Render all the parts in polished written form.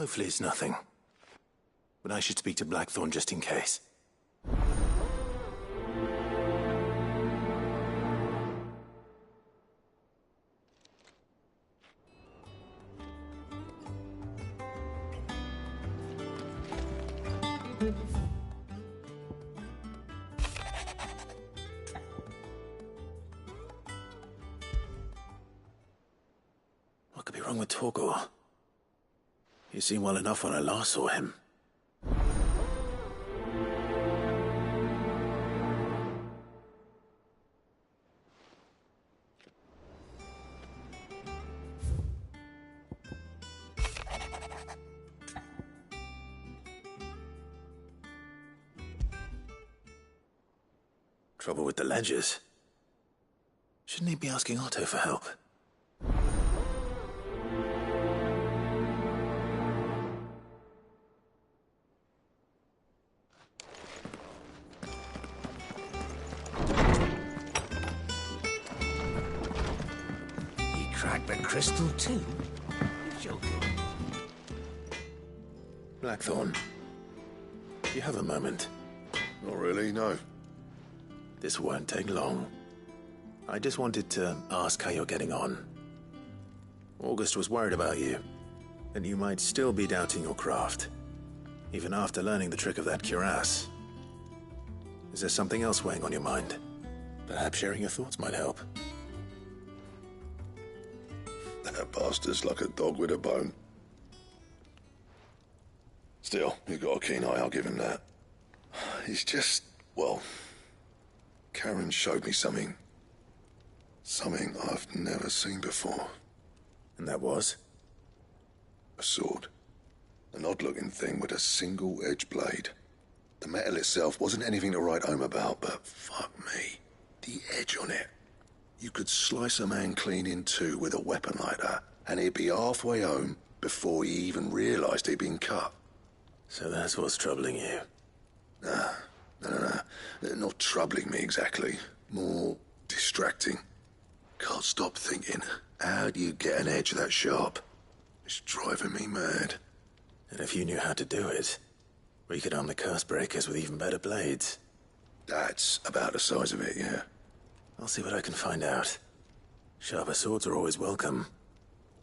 Hopefully it's nothing. But I should speak to Blackthorn just in case. What could be wrong with Torgal? He seemed well enough when I last saw him. Trouble with the ledgers. Shouldn't he be asking Otto for help? He cracked the crystal too? You're joking. Blackthorn, do you have a moment? Not really, no. This won't take long. I just wanted to ask how you're getting on. August was worried about you, and you might still be doubting your craft, even after learning the trick of that cuirass. Is there something else weighing on your mind? Perhaps sharing your thoughts might help. That bastard's like a dog with a bone. Still, he's got a keen eye, I'll give him that. He's just, well... Karen showed me something. Something I've never seen before. And that was? A sword. An odd-looking thing with a single-edged blade. The metal itself wasn't anything to write home about, but fuck me. The edge on it. You could slice a man clean in two with a weapon like that, and he'd be halfway home before he even realised he'd been cut. So that's what's troubling you? No. Not troubling me exactly. More distracting. Can't stop thinking, how do you get an edge that sharp? It's driving me mad. And if you knew how to do it, we could arm the curse breakers with even better blades. That's about the size of it, yeah. I'll see what I can find out. Sharper swords are always welcome.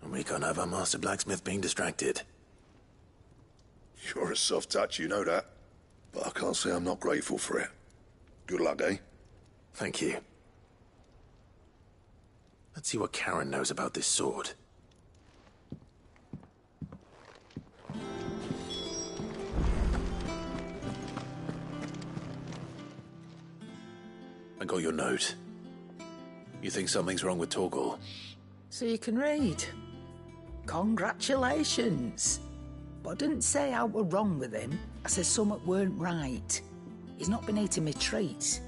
And we can't have our master blacksmith being distracted. You're a soft touch, you know that. But I can't say I'm not grateful for it. Good luck, eh? Thank you. Let's see what Karen knows about this sword. I got your note. You think something's wrong with Torgal? So you can read. Congratulations. But I didn't say I were wrong with him. I said something weren't right. He's not been eating me treats.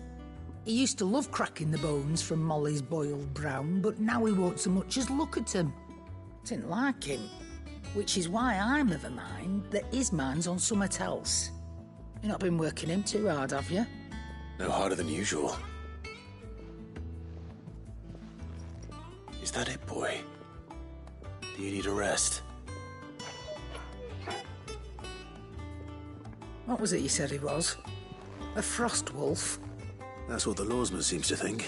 He used to love cracking the bones from Molly's boiled brown, but now he won't so much as look at him. Didn't like him. Which is why I'm of a mind that his mind's on something else. You've not been working him too hard, have you? No harder than usual. Is that it, boy? Do you need a rest? What was it you said he was? A frost wolf? That's what the lawsman seems to think.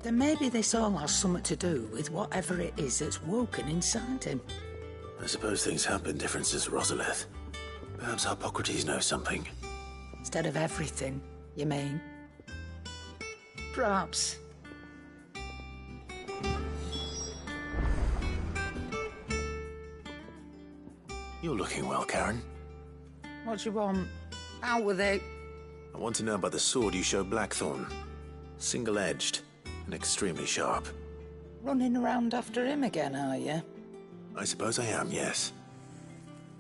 Then maybe this all has something to do with whatever it is that's woken inside him. I suppose things have been different since Rosalith. Perhaps Hippocrates knows something. Instead of everything, you mean? Perhaps. You're looking well, Karen. What do you want? Out with it. I want to know about the sword you showed Blackthorn. Single-edged and extremely sharp. Running around after him again, are you? I suppose I am, yes.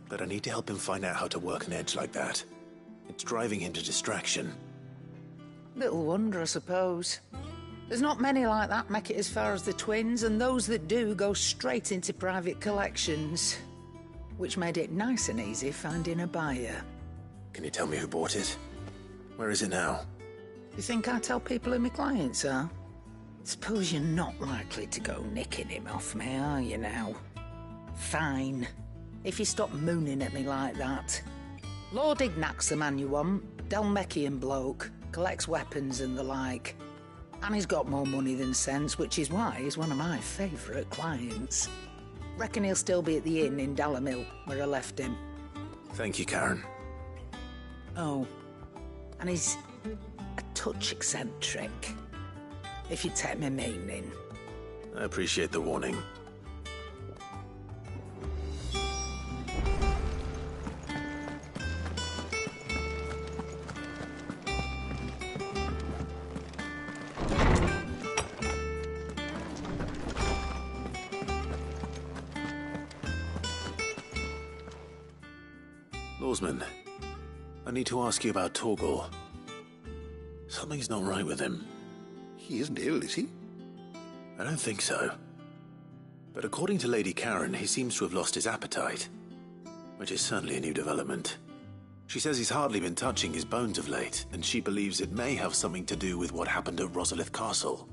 But I need to help him find out how to work an edge like that. It's driving him to distraction. Little wonder, I suppose. There's not many like that make it as far as the twins, and those that do go straight into private collections. Which made it nice and easy finding a buyer. Can you tell me who bought it? Where is it now? You think I tell people who my clients are? Suppose you're not likely to go nicking him off me, are you now? Fine. if you stop mooning at me like that. Lord Ignac's the man you want. Dalmekian bloke. Collects weapons and the like. And he's got more money than sense, which is why he's one of my favourite clients. Reckon he'll still be at the inn in Dalamil, where I left him. Thank you, Karen. Oh, and he's a touch eccentric, if you take my meaning. I appreciate the warning. Lawsman, I need to ask you about Torgal. Something's not right with him. He isn't ill, is he? I don't think so. But according to Lady Karen, he seems to have lost his appetite, which is certainly a new development. She says he's hardly been touching his bones of late, and she believes it may have something to do with what happened at Rosalith Castle.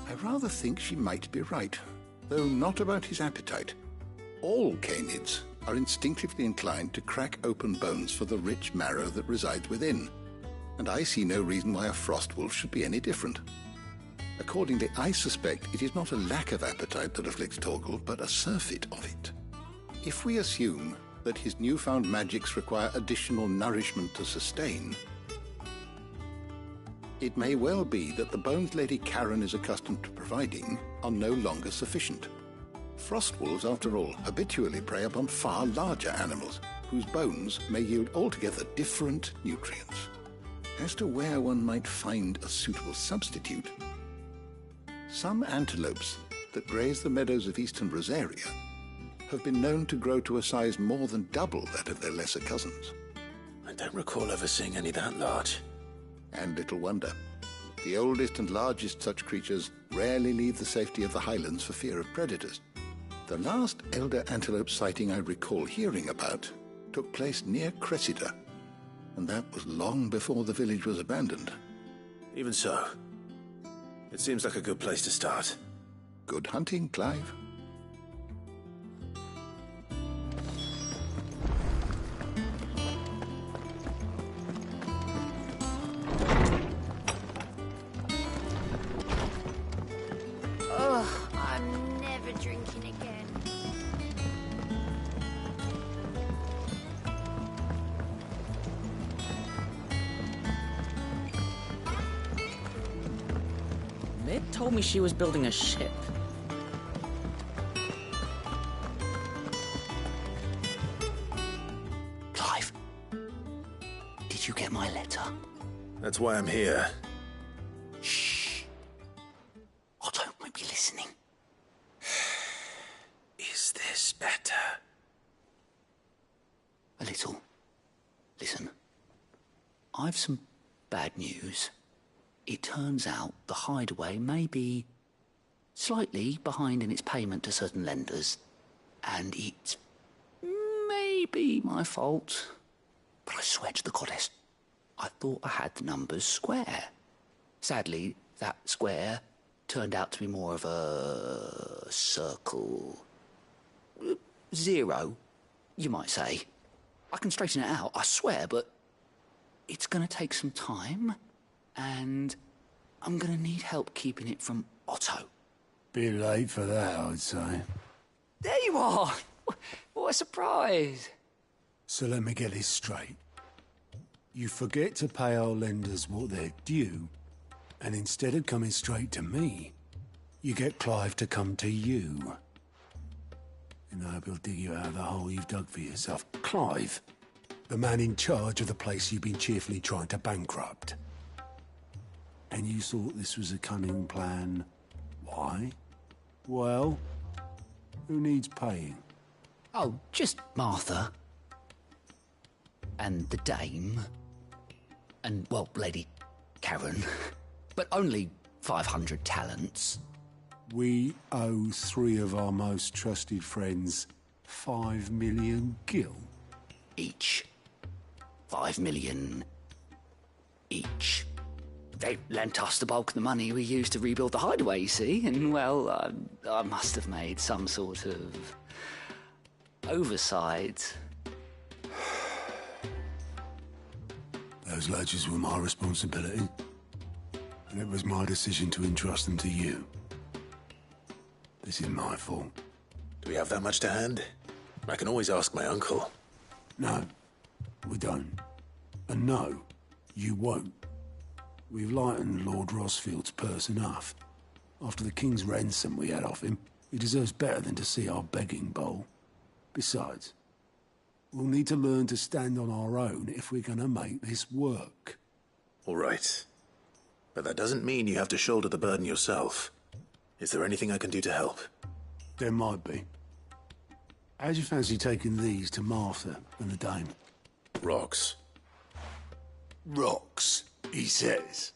I rather think she might be right, though not about his appetite. All canids are instinctively inclined to crack open bones for the rich marrow that resides within, and I see no reason why a frostwolf should be any different. Accordingly, I suspect it is not a lack of appetite that afflicts Torgal, but a surfeit of it. If we assume that his newfound magics require additional nourishment to sustain, it may well be that the bones Lady Karen is accustomed to providing are no longer sufficient. Frostwolves, after all, habitually prey upon far larger animals, whose bones may yield altogether different nutrients. As to where one might find a suitable substitute, some antelopes that graze the meadows of eastern Rosaria have been known to grow to a size more than double that of their lesser cousins. I don't recall ever seeing any that large. And little wonder. The oldest and largest such creatures rarely leave the safety of the highlands for fear of predators. The last elder antelope sighting I recall hearing about took place near Cressida, and that was long before the village was abandoned. Even so, it seems like a good place to start. Good hunting, Clive. Ugh, I'm never drinking again. Mid told me she was building a ship. Clive, did you get my letter? That's why I'm here. Shh. Otto might be listening. Is this better? A little. Listen, I've some bad news. It turns out the hideaway may be slightly behind in its payment to certain lenders, and it may be my fault. But I swear to the goddess, I thought I had the numbers square. Sadly, that square turned out to be more of a circle. Zero, you might say. I can straighten it out, I swear, but it's going to take some time, and I'm going to need help keeping it from Otto. Bit late for that, I'd say. There you are! What a surprise! So let me get this straight. You forget to pay our lenders what they're due, and instead of coming straight to me, you get Clive to come to you. And I hope he'll dig you out of the hole you've dug for yourself. Clive, the man in charge of the place you've been cheerfully trying to bankrupt. And you thought this was a cunning plan. Why? Well, who needs paying? Oh, just Martha. And the dame. And, well, Lady Karen. But only 500 talents. We owe 3 of our most trusted friends 5 million gil. Each. 5 million each. they lent us the bulk of the money we used to rebuild the hideaway, you see, and, well, I must have made some sort of oversight. Those ledgers were my responsibility, and it was my decision to entrust them to you. This is my fault. Do we have that much to hand? I can always ask my uncle. No, we don't. And no, you won't. We've lightened Lord Rosfield's purse enough. After the king's ransom we had off him, he deserves better than to see our begging bowl. Besides, we'll need to learn to stand on our own if we're gonna make this work. All right. But that doesn't mean you have to shoulder the burden yourself. Is there anything I can do to help? There might be. How'd you fancy taking these to Martha and the dame? Rocks. Rocks, he says.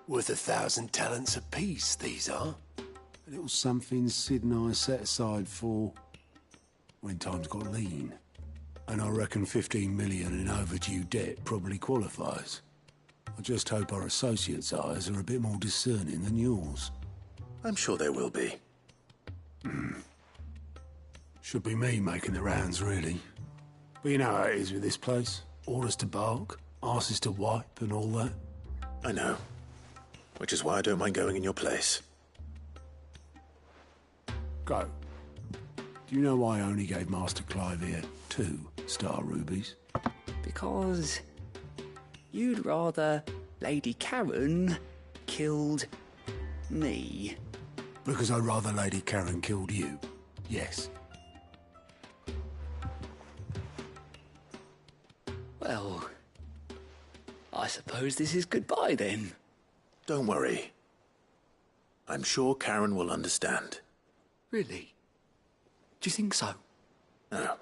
Worth 1,000 talents apiece, these are. A little something Sid and I set aside for when times got lean. And I reckon 15 million in overdue debt probably qualifies. I just hope our associates' eyes are a bit more discerning than yours. I'm sure there will be. Should be me making the rounds, really. But you know how it is with this place. Orders to bark, arses to wipe, and all that. I know. Which is why I don't mind going in your place. Go. Do you know why I only gave Master Clive here 2 star rubies? Because you'd rather Lady Karen killed me. Because I'd rather Lady Karen killed you. Yes. Well, I suppose this is goodbye then. Don't worry. I'm sure Karen will understand. Really? Do you think so? No,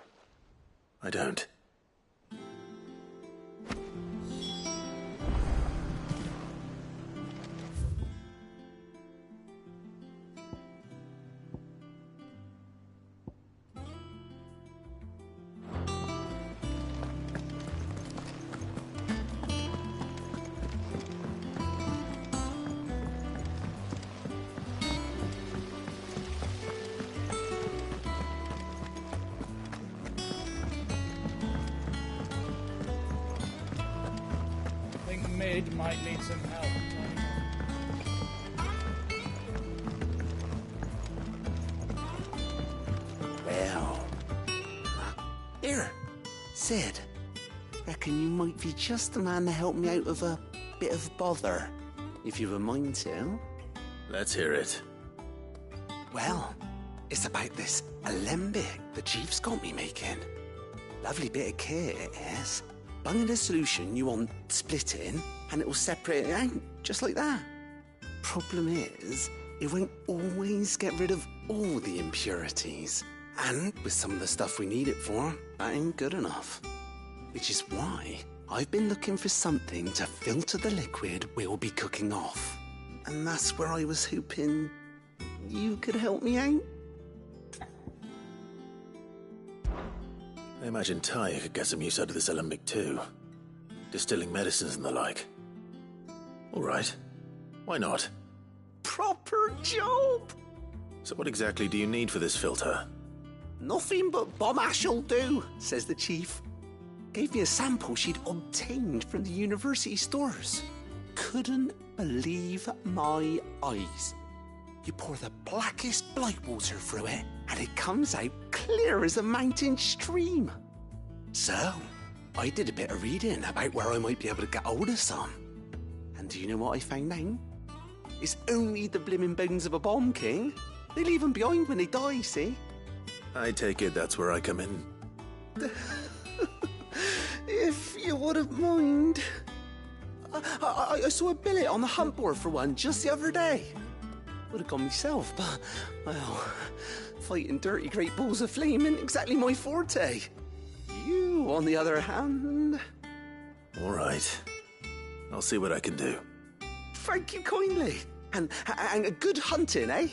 I don't. Mid might need some help. Well. Here, Sid. Reckon you might be just the man to help me out of a bit of bother, if you've a mind to. Let's hear it. Well, it's about this alembic the chief's got me making. Lovely bit of kit it is. Bung in a solution you want splitting, and it will separate it out, just like that. Problem is, it won't always get rid of all the impurities. And with some of the stuff we need it for, that ain't good enough. Which is why I've been looking for something to filter the liquid we'll be cooking off. And that's where I was hoping you could help me out. I imagine Tyre could get some use out of this alembic too. Distilling medicines and the like. All right. Why not? Proper job! So what exactly do you need for this filter? Nothing but bomb ash'll do, says the chief. Gave me a sample she'd obtained from the university stores. Couldn't believe my eyes. You pour the blackest blight water through it, and it comes out clear as a mountain stream. So, I did a bit of reading about where I might be able to get hold of some. And do you know what I found out? It's only the blimmin' bones of a bomb king. They leave them behind when they die, see? I take it that's where I come in. If you wouldn't mind. I saw a billet on the hunt board for one just the other day. Would have gone myself, but, well, fighting dirty great balls of flame isn't exactly my forte. You, on the other hand... All right. I'll see what I can do. Thank you kindly. And good hunting, eh?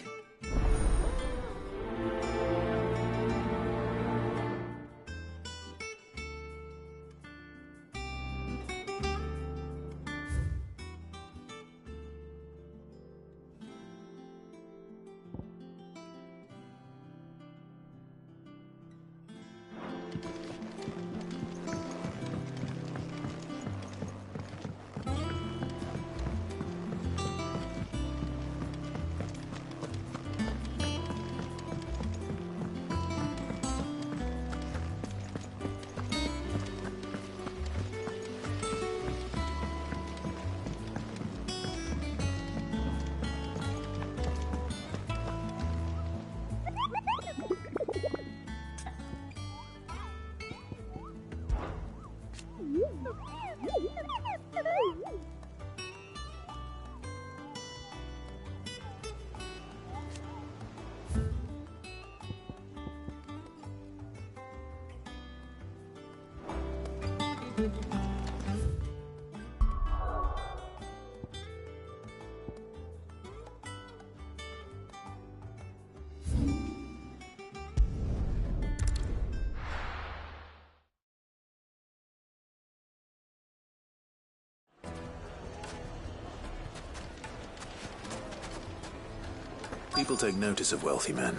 People take notice of wealthy men.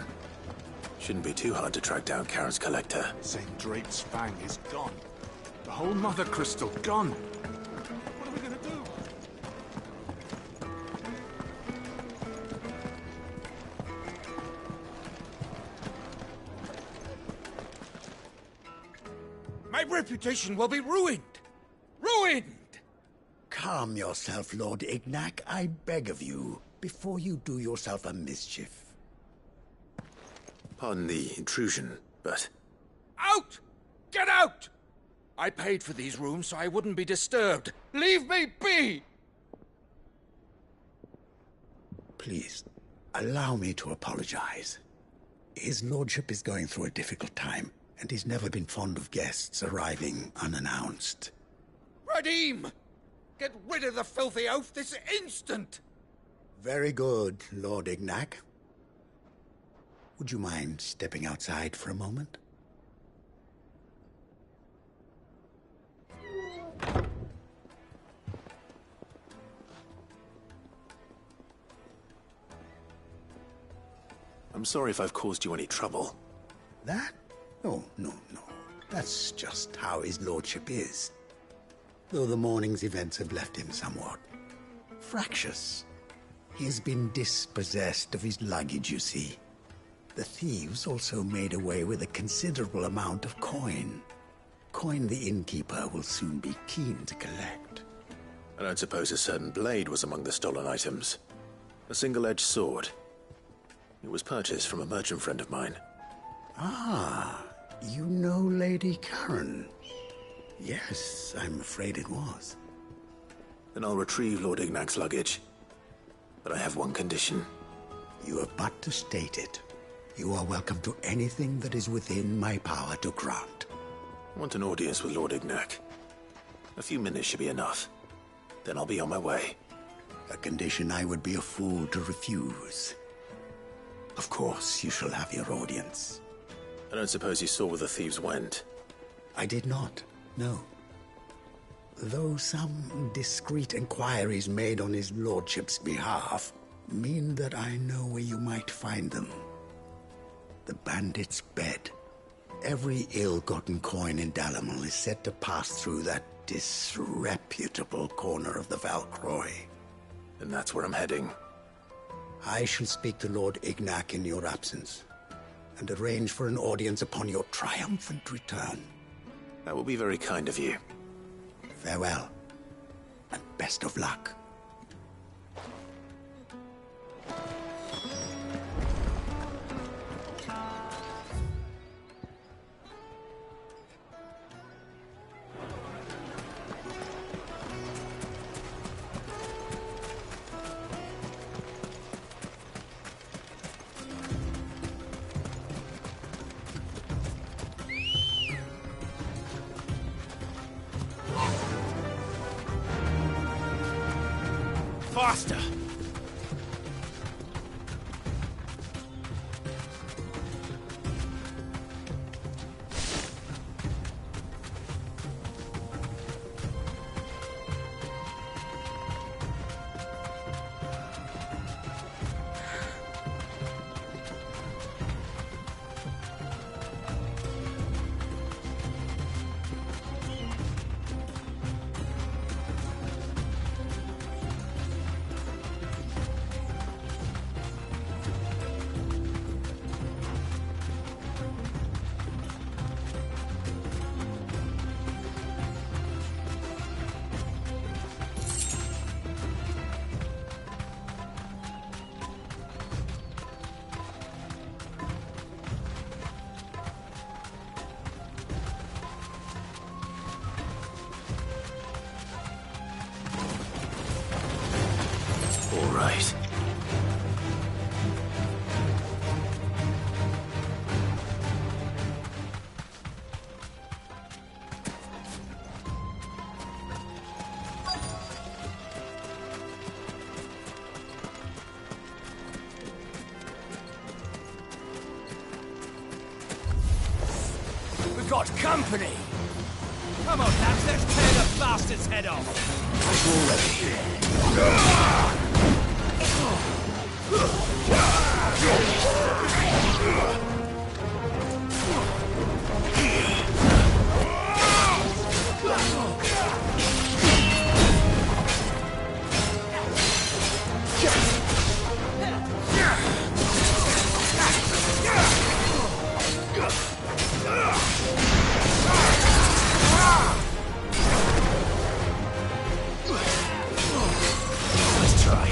Shouldn't be too hard to track down Karen's collector. St. Drake's Fang is gone. The whole Mother Crystal gone. What are we gonna do? My reputation will be ruined! Ruined! Calm yourself, Lord Ignac, I beg of you, before you do yourself a mischief. Pardon the intrusion, but... Out! Get out! I paid for these rooms so I wouldn't be disturbed. Leave me be! Please, allow me to apologize. His lordship is going through a difficult time, and he's never been fond of guests arriving unannounced. Radim! Get rid of the filthy oaf this instant! Very good, Lord Ignac. Would you mind stepping outside for a moment? I'm sorry if I've caused you any trouble. That? Oh, no. That's just how his lordship is. Though the morning's events have left him somewhat fractious. He has been dispossessed of his luggage, you see. The thieves also made away with a considerable amount of coin. Coin the innkeeper will soon be keen to collect. I don't suppose a certain blade was among the stolen items. A single-edged sword. It was purchased from a merchant friend of mine. Ah, you know Lady Karen. Yes, I'm afraid it was. Then I'll retrieve Lord Ignac's luggage. But I have one condition. You have but to state it. You are welcome to anything that is within my power to grant. I want an audience with Lord Ignac. A few minutes should be enough. Then I'll be on my way. A condition I would be a fool to refuse. Of course, you shall have your audience. I don't suppose you saw where the thieves went. I did not, no. Though some discreet inquiries made on his lordship's behalf mean that I know where you might find them. The bandit's bed. Every ill-gotten coin in Dalamil is said to pass through that disreputable corner of the Valcroy. And that's where I'm heading. I shall speak to Lord Ignac in your absence, and arrange for an audience upon your triumphant return. That will be very kind of you. Farewell, and best of luck. Faster! All right. got company! Come on, lads, let's tear the bastard's head off! Let's try.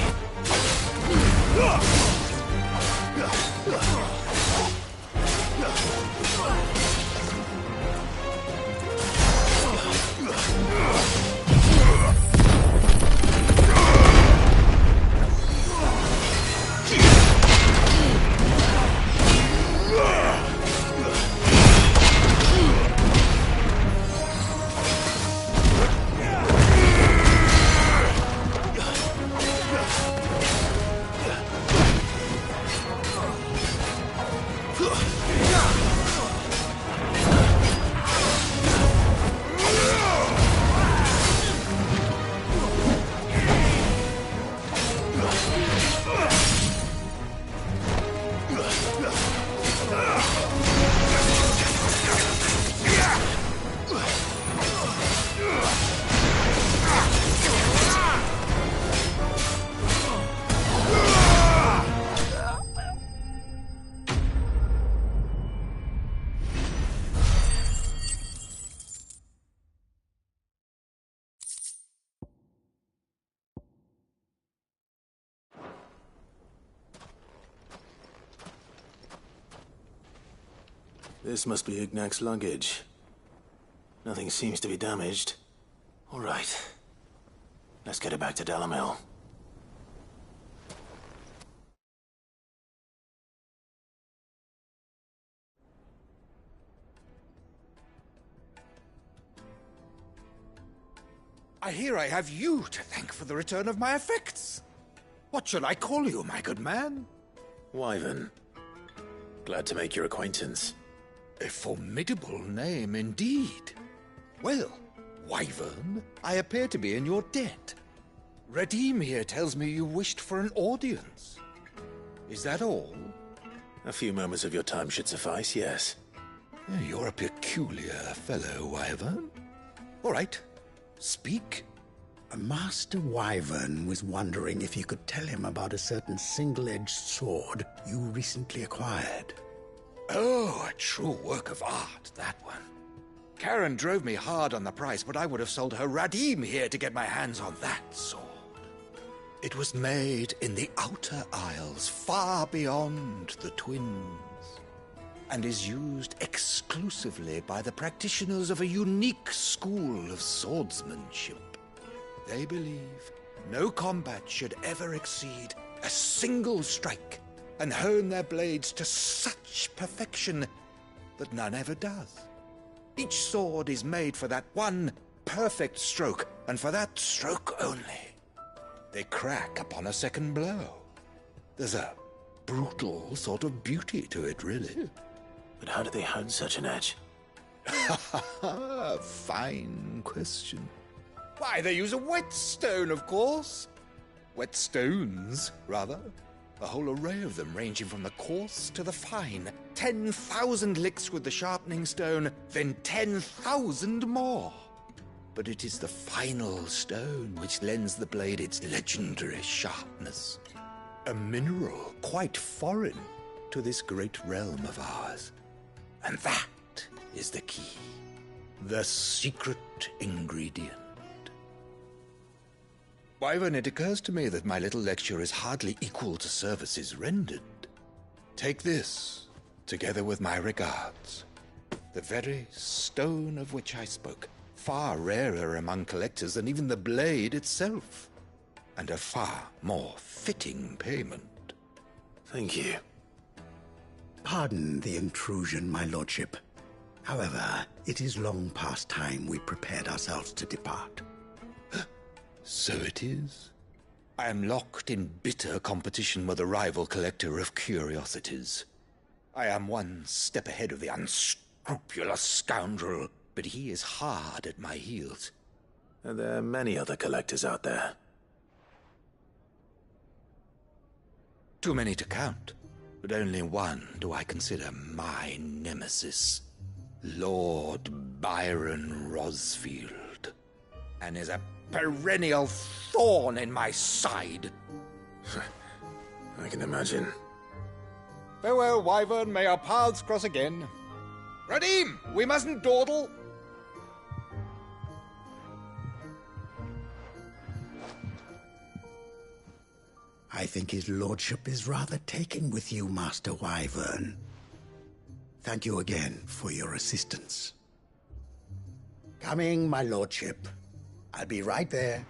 This must be Ignac's luggage. Nothing seems to be damaged. All right. Let's get it back to Delamil. I hear I have you to thank for the return of my effects. What shall I call you, my good man? Wyvern. Glad to make your acquaintance. A formidable name indeed. Well, Wyvern, I appear to be in your debt. Redeem here tells me you wished for an audience. Is that all? A few moments of your time should suffice, yes. You're a peculiar fellow, Wyvern. All right, speak. Master Wyvern was wondering if you could tell him about a certain single-edged sword you recently acquired. Oh, a true work of art, that one. Karen drove me hard on the price, but I would have sold her Radim here to get my hands on that sword. It was made in the Outer Isles, far beyond the Twins, and is used exclusively by the practitioners of a unique school of swordsmanship. They believe no combat should ever exceed a single strike, and hone their blades to such perfection that none ever does. Each sword is made for that one perfect stroke, and for that stroke only. They crack upon a second blow. There's a brutal sort of beauty to it, really. But how do they hone such an edge? Fine question. Why, they use a whetstone, of course. Whetstones, rather. A whole array of them, ranging from the coarse to the fine. 10,000 licks with the sharpening stone, then 10,000 more. But it is the final stone which lends the blade its legendary sharpness. A mineral quite foreign to this great realm of ours. And that is the key. The secret ingredient. Wyvern, it occurs to me that my little lecture is hardly equal to services rendered. Take this, together with my regards. The very stone of which I spoke, far rarer among collectors than even the blade itself, and a far more fitting payment. Thank you. Pardon the intrusion, my lordship. However, it is long past time we prepared ourselves to depart. So it is. I am locked in bitter competition with a rival collector of curiosities. I am one step ahead of the unscrupulous scoundrel, but he is hard at my heels. And there are many other collectors out there. Too many to count, but only one do I consider my nemesis. Lord Byron Rosfield, and is a perennial thorn in my side. I can imagine. Farewell, Wyvern, may our paths cross again. Radim, we mustn't dawdle. I think his lordship is rather taken with you, Master Wyvern. Thank you again for your assistance. Coming, my lordship. I'll be right there.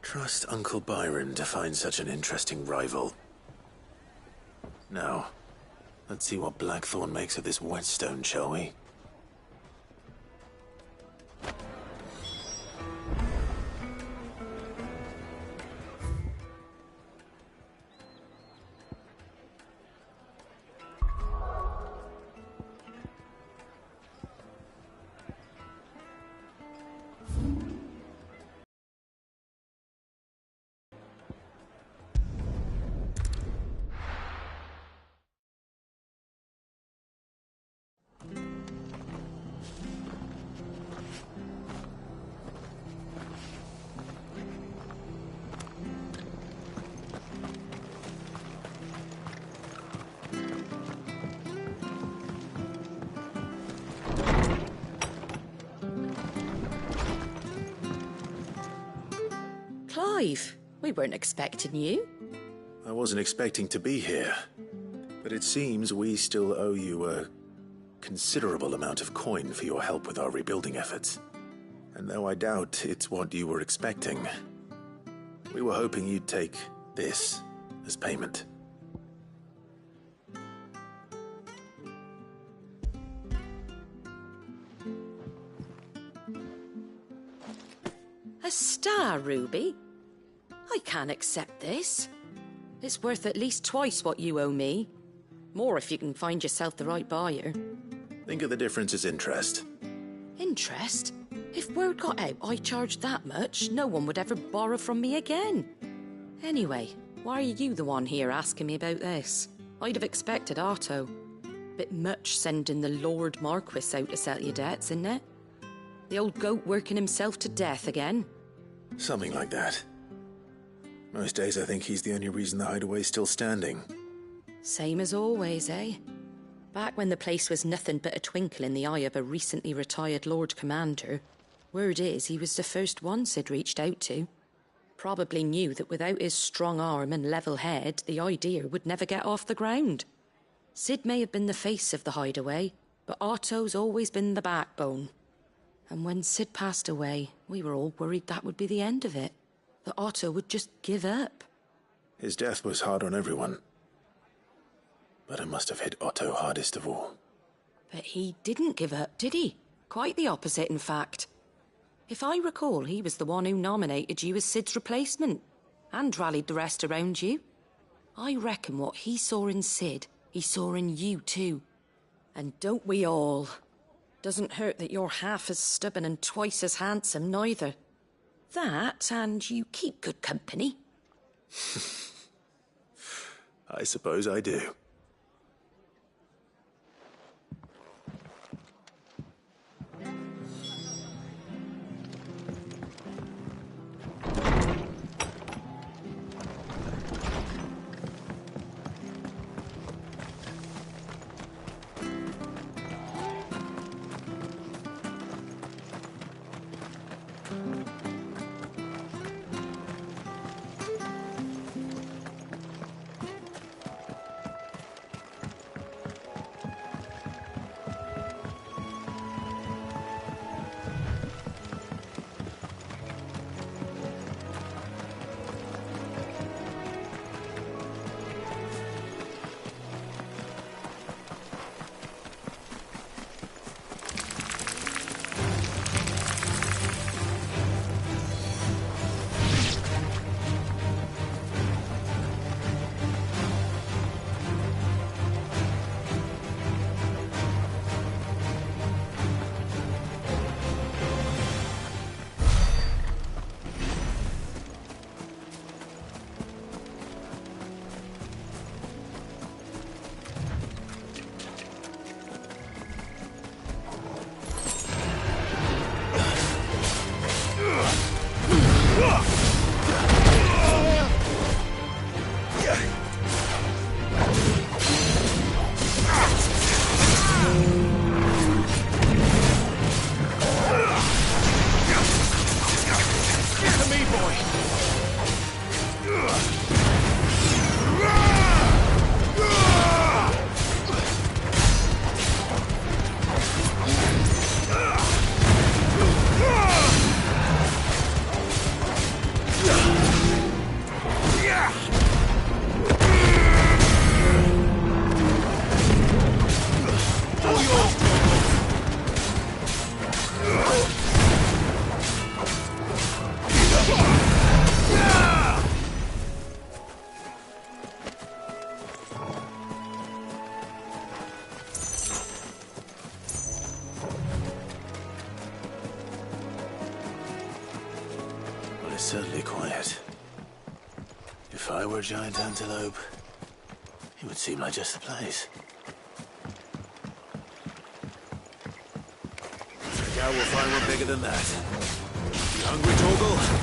Trust Uncle Byron to find such an interesting rival. Now, let's see what Blackthorn makes of this whetstone, shall we? Clive, we weren't expecting you. I wasn't expecting to be here, but it seems we still owe you a considerable amount of coin for your help with our rebuilding efforts. And though I doubt it's what you were expecting, we were hoping you'd take this as payment. A star ruby? I can't accept this. It's worth at least twice what you owe me. More if you can find yourself the right buyer. Think of the difference as interest. Interest? If word got out I charged that much, no one would ever borrow from me again. Anyway, why are you the one here asking me about this? I'd have expected Otto. Bit much sending the Lord Marquis out to settle your debts, isn't it? The old goat working himself to death again? Something like that. Most days I think he's the only reason the hideaway's still standing. Same as always, eh? Back when the place was nothing but a twinkle in the eye of a recently retired Lord Commander, word is he was the first one Sid reached out to. Probably knew that without his strong arm and level head, the idea would never get off the ground. Sid may have been the face of the hideaway, but Otto's always been the backbone. And when Sid passed away, we were all worried that would be the end of it. That Otto would just give up. His death was hard on everyone. But it must have hit Otto hardest of all. But he didn't give up, did he? Quite the opposite, in fact. If I recall, he was the one who nominated you as Sid's replacement. And rallied the rest around you. I reckon what he saw in Sid, he saw in you too. And don't we all? Doesn't hurt that you're half as stubborn and twice as handsome, neither. That, and you keep good company. I suppose I do. It's certainly quiet. If I were a giant antelope, it would seem like just the place. I doubt we'll find one bigger than that. You hungry, Torgal?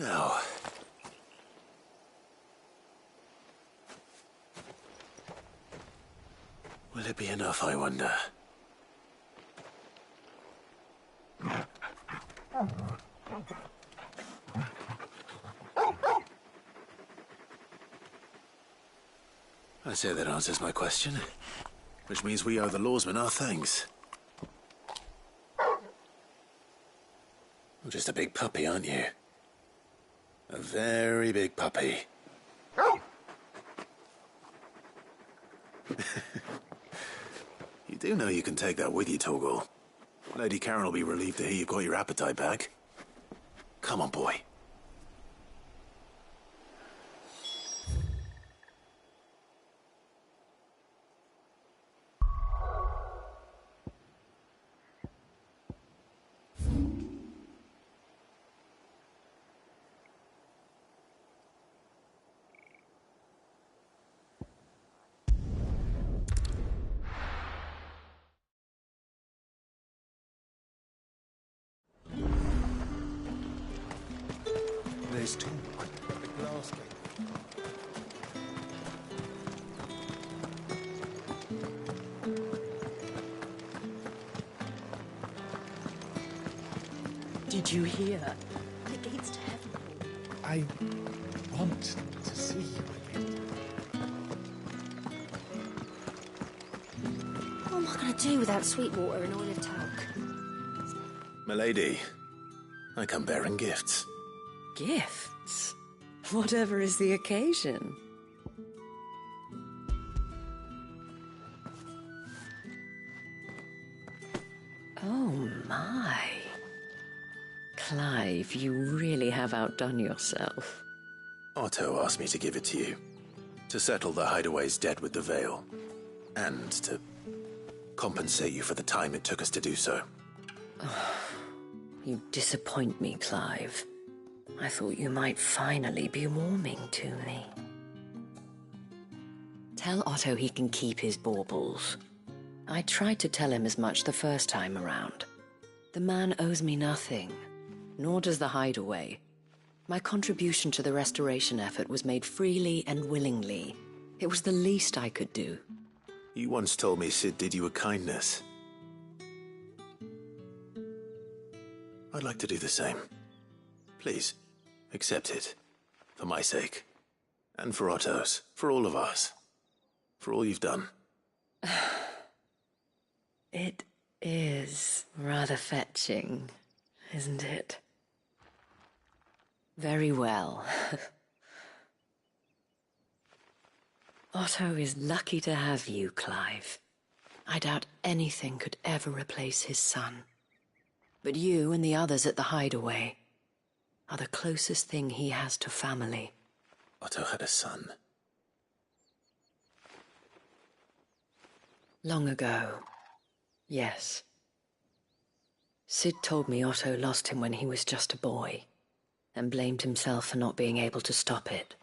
Now, will it be enough, I wonder? I say that answers my question, which means we owe the lawsmen our thanks. You're just a big puppy, aren't you? A very big puppy. You do know you can take that with you, Torgal. Lady Karen will be relieved to hear you've got your appetite back. Come on, boy. There's two. The glass gate. Did you hear? The gates to heaven. I want to see you again. What am I going to do without sweet water and oil of talc? Milady, I come bearing gifts. Gifts? Whatever is the occasion. Oh my. Clive, you really have outdone yourself. Otto asked me to give it to you. To settle the Hideaway's debt with the Veil. And to compensate you for the time it took us to do so. You disappoint me, Clive. I thought you might finally be warming to me. Tell Otto he can keep his baubles. I tried to tell him as much the first time around. The man owes me nothing, nor does the Hideaway. My contribution to the restoration effort was made freely and willingly. It was the least I could do. You once told me Sid did you a kindness. I'd like to do the same. Please, accept it. For my sake. And for Otto's. For all of us. For all you've done. It is rather fetching, isn't it? Very well. Otto is lucky to have you, Clive. I doubt anything could ever replace his son. But you and the others at the Hideaway are the closest thing he has to family. Otto had a son. Long ago, yes. Sid told me Otto lost him when he was just a boy, and blamed himself for not being able to stop it.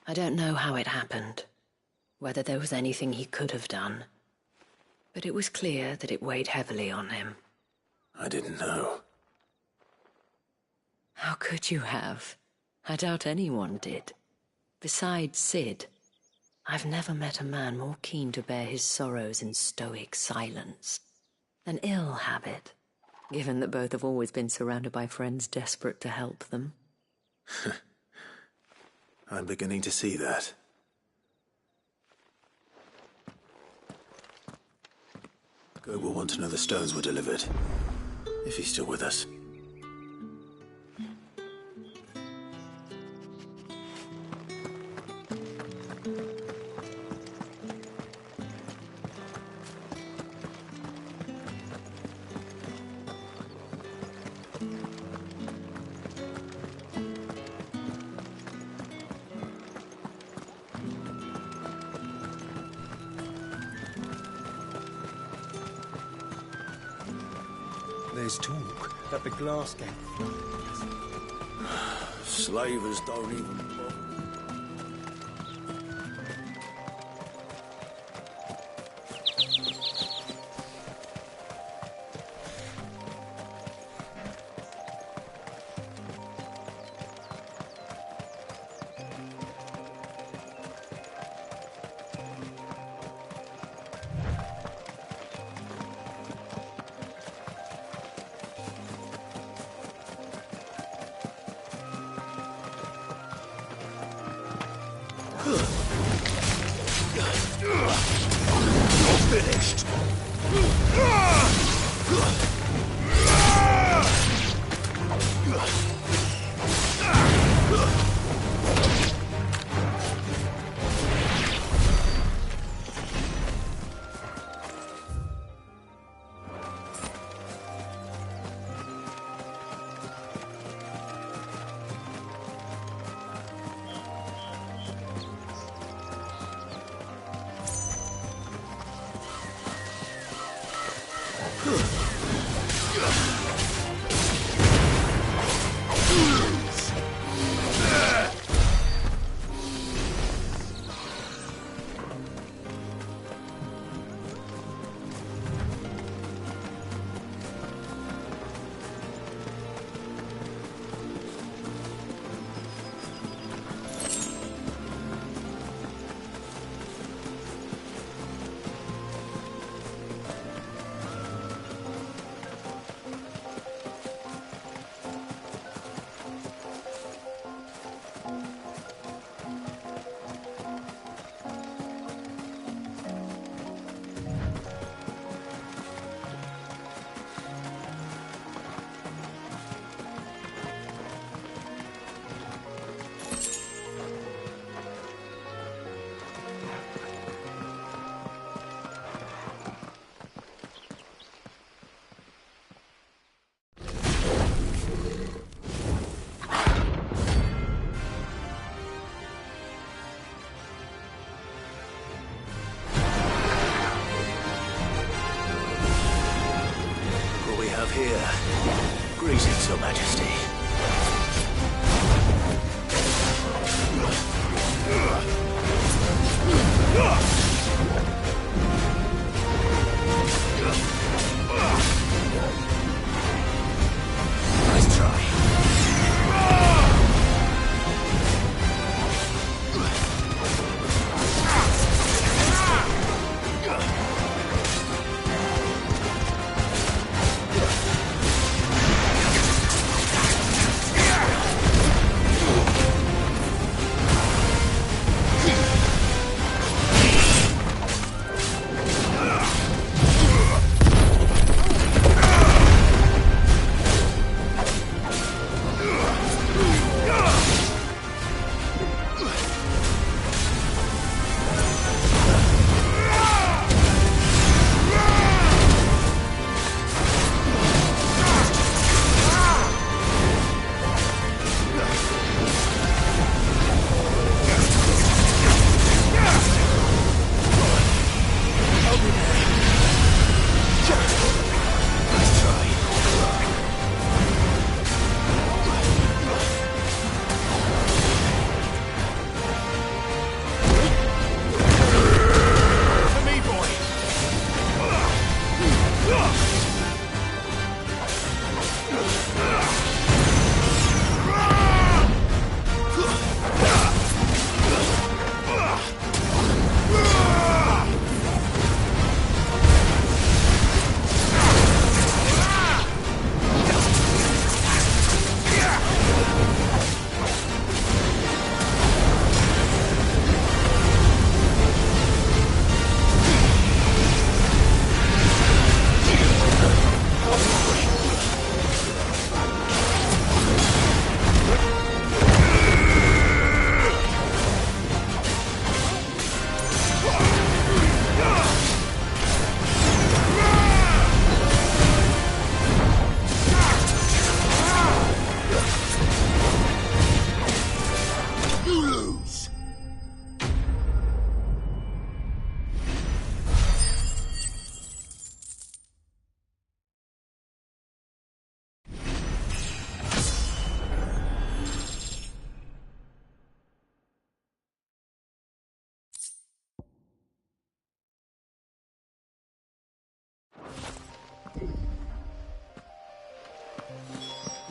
I don't know how it happened, whether there was anything he could have done, but it was clear that it weighed heavily on him. I didn't know. How could you have? I doubt anyone did. Besides Sid, I've never met a man more keen to bear his sorrows in stoic silence. An ill habit, given that both have always been surrounded by friends desperate to help them. I'm beginning to see that. Gob will want to know the stones were delivered, if he's still with us. There's talk that the glass gate Slavers don't even bother. finished.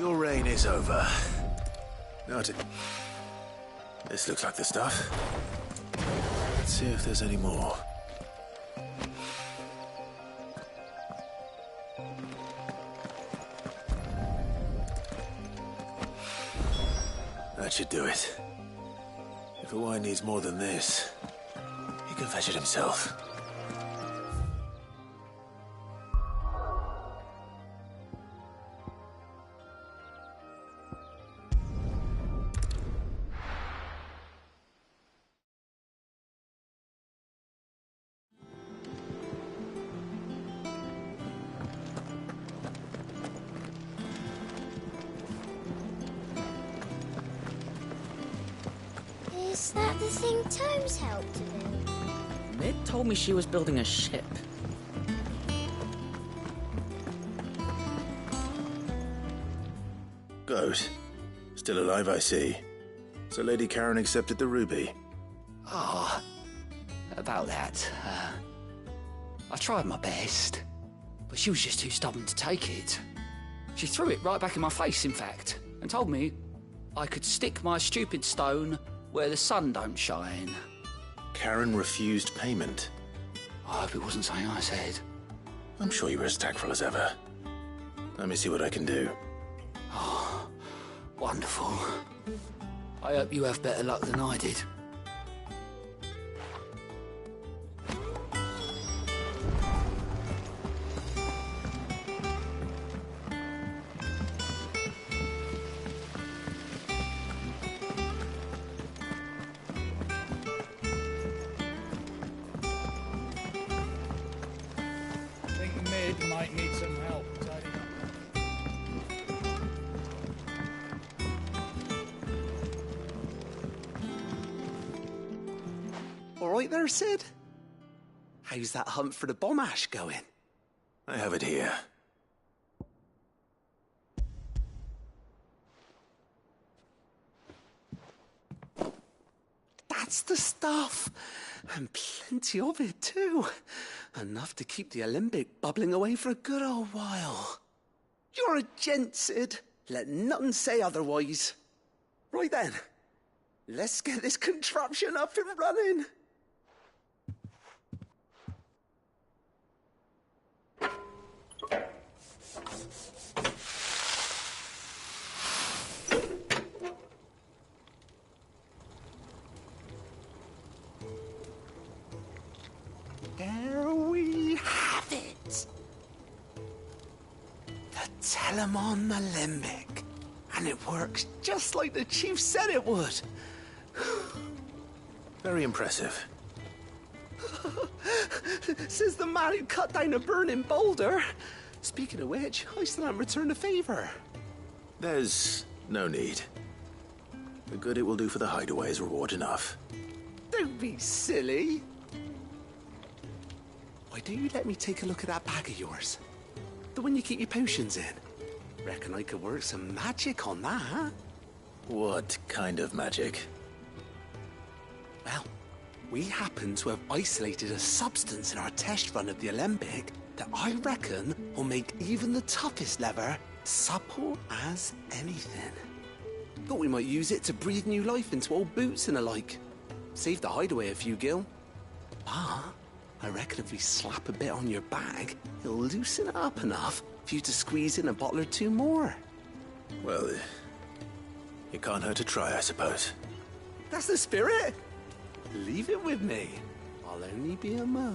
Your reign is over. Noted. This looks like the stuff. Let's see if there's any more. That should do it. If Owain needs more than this, he can fetch it himself. Is that the thing Tomes helped to do? Mid told me she was building a ship. Goat. Still alive, I see. So Lady Karen accepted the ruby. Ah, about that. I tried my best, but she was just too stubborn to take it. She threw it right back in my face, in fact, and told me I could stick my stupid stone where the sun don't shine. Karen refused payment. I hope it wasn't something I said. I'm sure you were as tactful as ever. Let me see what I can do. Oh, wonderful. I hope you have better luck than I did. Might need some help tidying up. All right there, Sid? How's that hunt for the bomb ash going? I have it here. That's the stuff. And plenty of it, too. Enough to keep the alembic bubbling away for a good old while. You're a gent, Sid. Let nothing say otherwise. Right then, let's get this contraption up and running. There we have it. The Telemon Alembic. And it works just like the chief said it would. Very impressive. Says the man who cut down a burning boulder. Speaking of which, I still haven't returned the favor. There's no need. The good it will do for the hideaway is reward enough. Don't be silly. Why don't you let me take a look at that bag of yours? The one you keep your potions in. Reckon I could work some magic on that. What kind of magic? Well, we happen to have isolated a substance in our test run of the alembic that I reckon will make even the toughest leather supple as anything. Thought we might use it to breathe new life into old boots and the like. Save the hideaway a few gil. But I reckon if we slap a bit on your bag, it'll loosen it up enough for you to squeeze in a bottle or two more. Well, it can't hurt to try, I suppose. That's the spirit. Leave it with me. I'll only be a mo.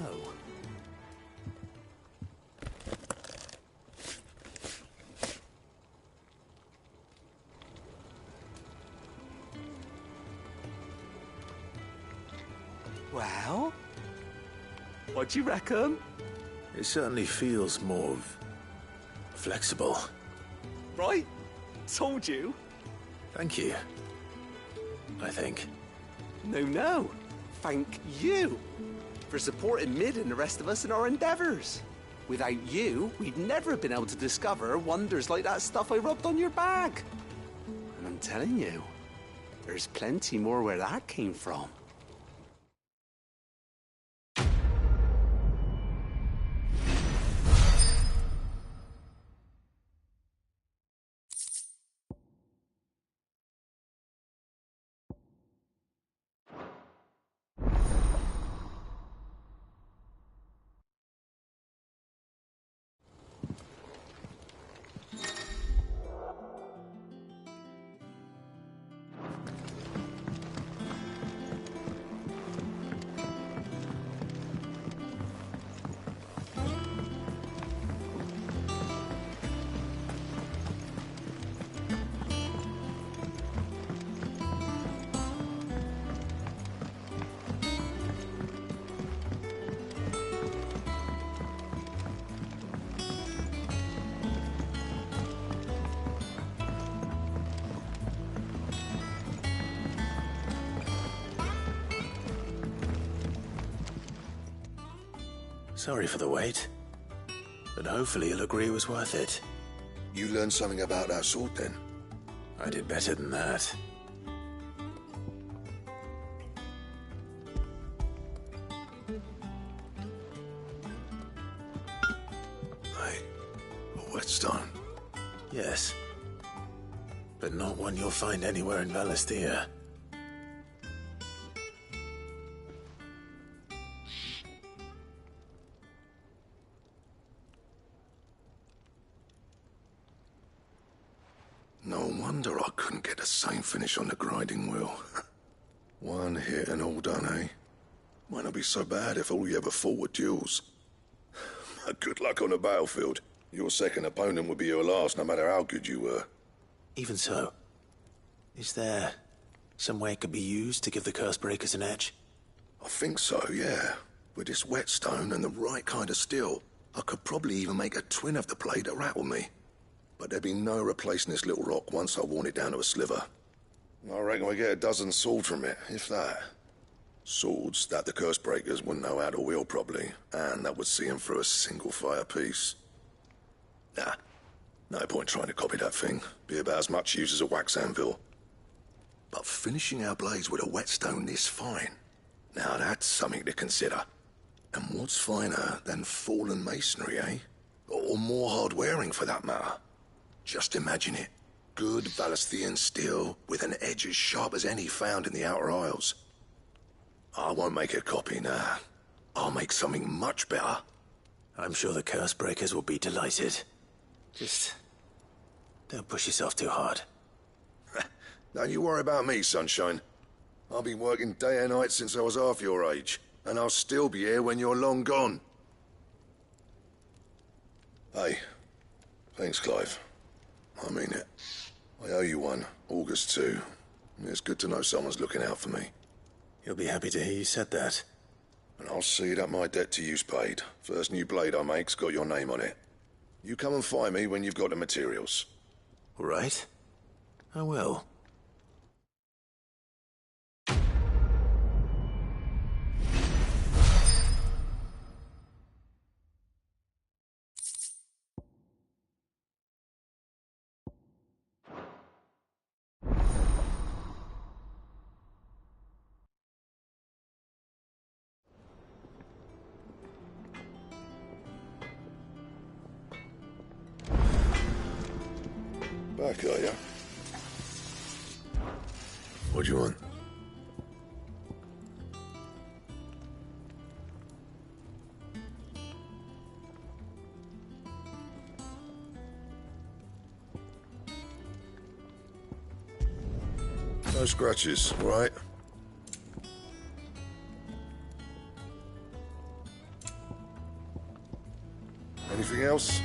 Well, what do you reckon? It certainly feels more flexible. Right? Told you. Thank you. I think. No. Thank you for supporting Mid and the rest of us in our endeavors. Without you, we'd never have been able to discover wonders like that stuff I rubbed on your bag. And I'm telling you, there's plenty more where that came from. Sorry for the wait. But hopefully you'll agree it was worth it. You learned something about that sword then? I did better than that. Hey, a whetstone? Yes. But not one you'll find anywhere in Valisthea. No wonder I couldn't get the same finish on the grinding wheel. One hit and all done, eh? Might not be so bad if all you ever fought were duels. Good luck on the battlefield. Your second opponent would be your last, no matter how good you were. Even so, is there some way it could be used to give the curse breakers an edge? I think so, yeah. With this whetstone and the right kind of steel, I could probably even make a twin of the blade that rattled me. But there'd be no replacing this little rock once I worn it down to a sliver. I reckon we get a dozen swords from it, if that. Swords that the curse breakers wouldn't know how to wield properly, and that would see them through a single fire piece. Nah, no point trying to copy that thing. Be about as much use as a wax anvil. But finishing our blades with a whetstone this fine, now that's something to consider. And what's finer than fallen masonry, eh? Or more hard-wearing, for that matter. Just imagine it. Good Valisthean steel with an edge as sharp as any found in the Outer Isles. I won't make a copy, nah. I'll make something much better. I'm sure the curse breakers will be delighted. Just don't push yourself too hard. Don't you worry about me, sunshine. I've been working day and night since I was half your age, and I'll still be here when you're long gone. Hey, thanks, Clive. I mean it. I owe you one, August too. It's good to know someone's looking out for me. He'll be happy to hear you said that. And I'll see that my debt to you's paid. First new blade I make's got your name on it. You come and find me when you've got the materials. All right. I will. Back, are ya? What do you want? No scratches, right? Anything else?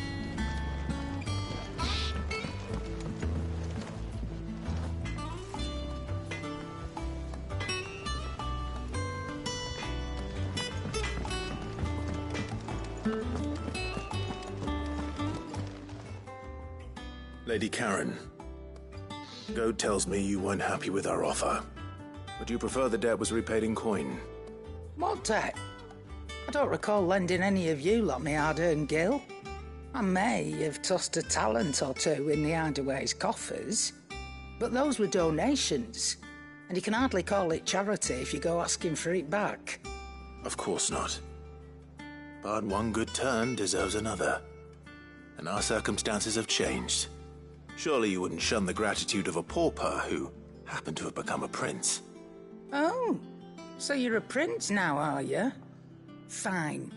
Lady Karen, Goat tells me you weren't happy with our offer. Would you prefer the debt was repaid in coin? What debt? I don't recall lending any of you lot me hard-earned gil. I may have tossed a talent or two in the Hideaway's coffers, but those were donations, and you can hardly call it charity if you go asking for it back. Of course not. But one good turn deserves another. And our circumstances have changed. Surely you wouldn't shun the gratitude of a pauper who happened to have become a prince. Oh, so you're a prince now, are you? Fine.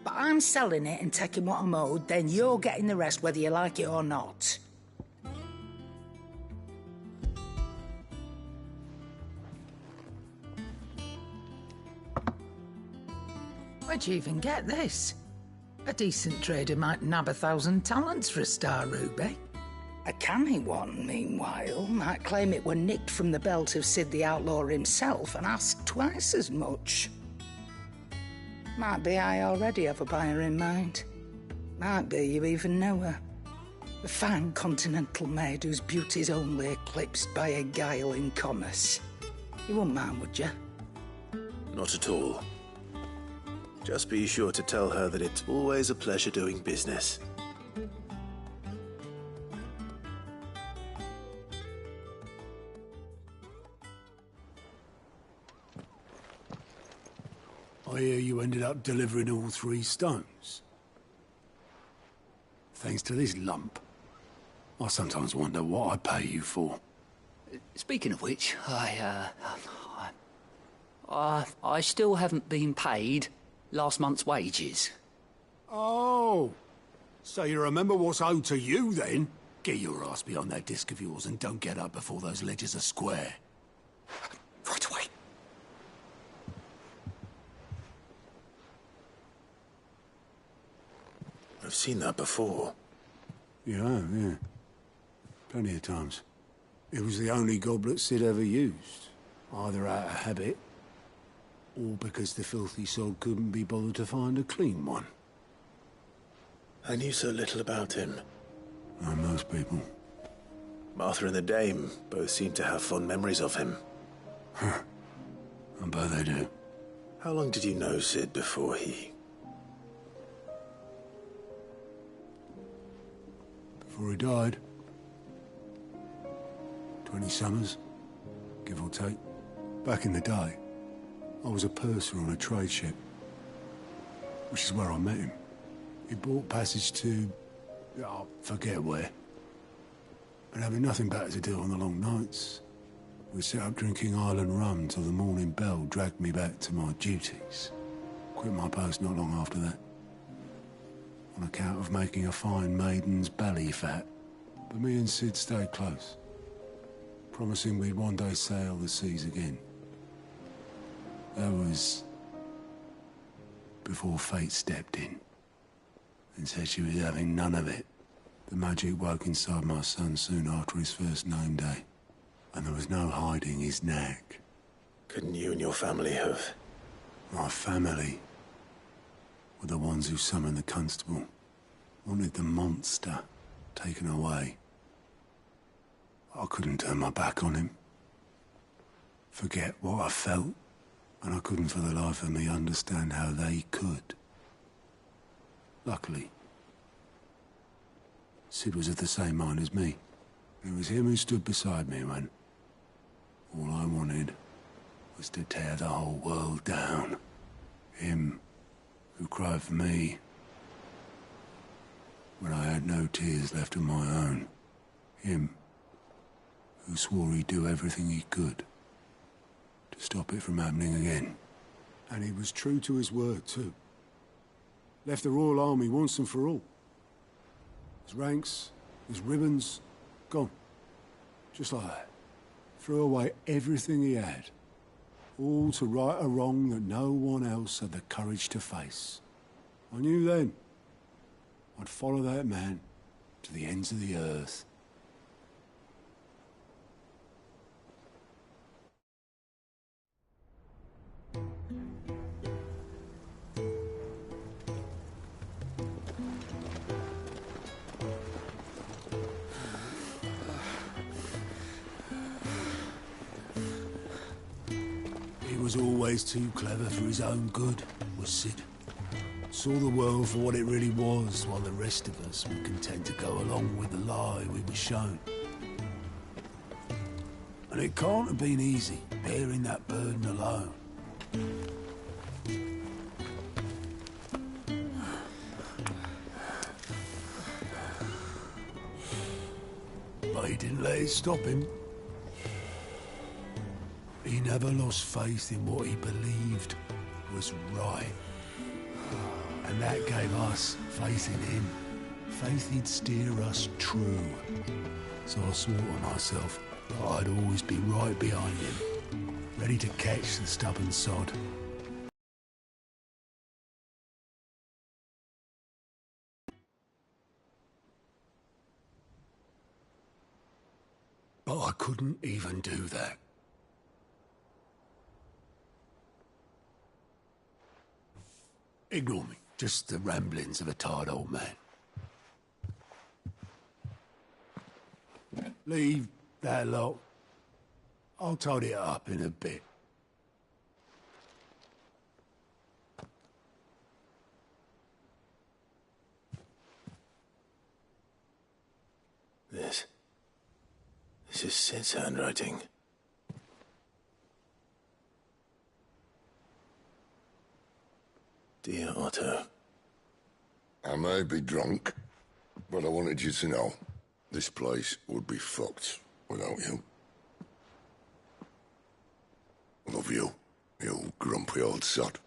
But I'm selling it and taking what I'm owed, then you're getting the rest whether you like it or not. Where'd you even get this? A decent trader might nab 1,000 talents for a star ruby. A canny one, meanwhile, might claim it were nicked from the belt of Sid the Outlaw himself and ask twice as much. Might be I already have a buyer in mind. Might be you even know her. A fine continental maid whose beauty's only eclipsed by a guile in commerce. You wouldn't mind, would you? Not at all. Just be sure to tell her that it's always a pleasure doing business. I hear you ended up delivering all 3 stones. Thanks to this lump. I sometimes wonder what I pay you for. Speaking of which, I still haven't been paid last month's wages. Oh, so you remember what's owed to you then? Get your ass behind that disc of yours and don't get up before those ledgers are square. Right away. I've seen that before. Yeah. Plenty of times. It was the only goblet Sid ever used. Either out of habit, or because the filthy sod couldn't be bothered to find a clean one. I knew so little about him. Like most people. Martha and the Dame both seem to have fond memories of him. I bet they do. How long did you know Sid before he... Before he died. 20 summers, give or take. Back in the day, I was a purser on a trade ship, which is where I met him. He bought passage to... I forget where. And having nothing better to do on the long nights, we set up drinking island rum till the morning bell dragged me back to my duties. Quit my post not long after that. On account of making a fine maiden's belly fat. But me and Sid stayed close, promising we'd one day sail the seas again. That was before fate stepped in and said she was having none of it. The magic woke inside my son soon after his first name day, and there was no hiding his knack. Couldn't you and your family have... My family were the ones who summoned the constable, wanted the monster taken away. I couldn't turn my back on him, forget what I felt, and I couldn't for the life of me understand how they could. Luckily, Sid was of the same mind as me. It was him who stood beside me when all I wanted was to tear the whole world down. Him who cried for me when I had no tears left of my own. Him who swore he'd do everything he could to stop it from happening again. And he was true to his word, too. Left the Royal Army once and for all. His ranks, his ribbons, gone. Just like that. Threw away everything he had. All to right a wrong that no one else had the courage to face. I knew then I'd follow that man to the ends of the earth. He was always too clever for his own good, was Sid. Saw the world for what it really was, while the rest of us were content to go along with the lie we were shown. And it can't have been easy, bearing that burden alone. But he didn't let it stop him. He never lost faith in what he believed was right. And that gave us faith in him. Faith he'd steer us true. So I swore to myself that I'd always be right behind him, ready to catch the stubborn sod. But I couldn't even do that. Ignore me. Just the ramblings of a tired old man. Leave that lot. I'll tidy it up in a bit. Nice handwriting. Dear Otto. I may be drunk, but I wanted you to know this place would be fucked without you. Love you, you grumpy old sod.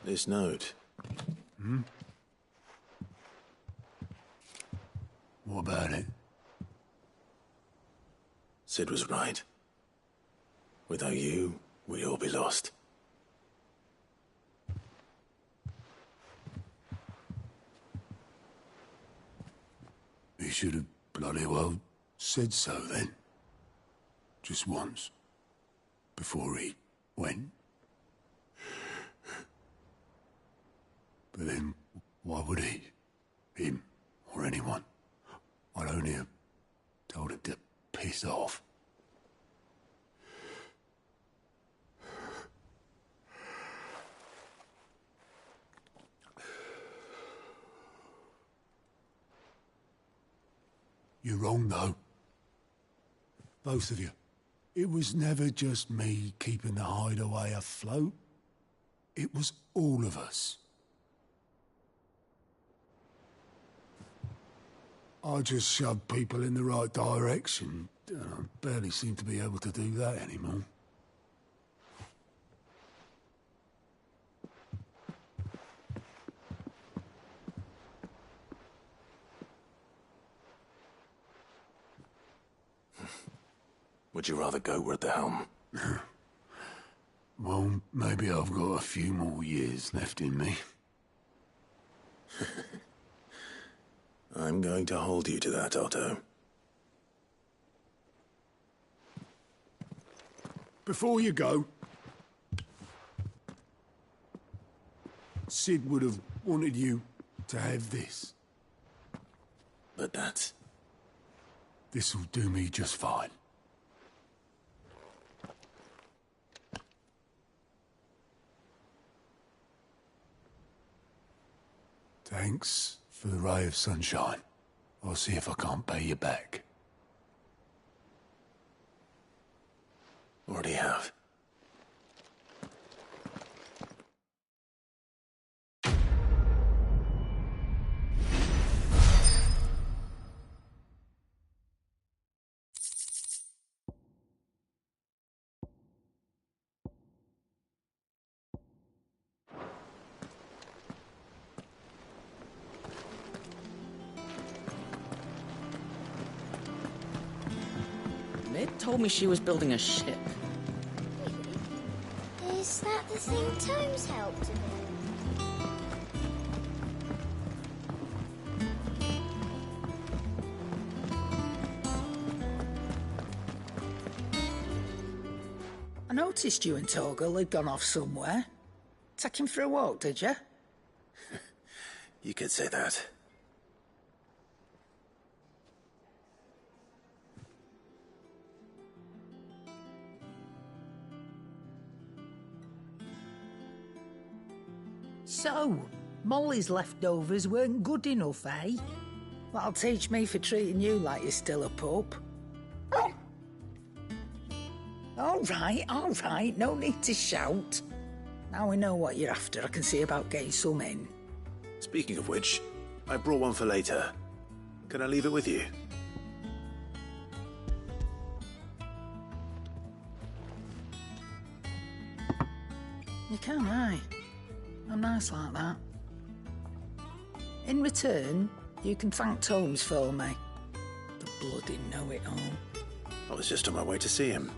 This note. Hmm? What about it? Sid was right. Without you, we'd all be lost. He should have bloody well said so then. Just once. Before he went. But then, why would he? Him, or anyone? I'd only have told him to piss off. You're wrong, though. Both of you. It was never just me keeping the hideaway afloat. It was all of us. I just shoved people in the right direction. I barely seem to be able to do that anymore. Would you rather go at the helm? Well, maybe I've got a few more years left in me. I'm going to hold you to that, Otto. Before you go, Sid would have wanted you to have this. But that's... This'll do me just fine. Thanks for the ray of sunshine. I'll see if I can't pay you back. Already have. Mid told me she was building a ship. Is that the thing Tomes helped to do? I noticed you and Torgal had gone off somewhere. Take him for a walk, did you? You could say that. So, Molly's leftovers weren't good enough, eh? That'll teach me for treating you like you're still a pup. All right, no need to shout. Now we know what you're after, I can see about getting some in. Speaking of which, I brought one for later. Can I leave it with you? You can, aye. I'm nice like that. In return, you can thank Tomes for me. The bloody know-it-all. I was just on my way to see him.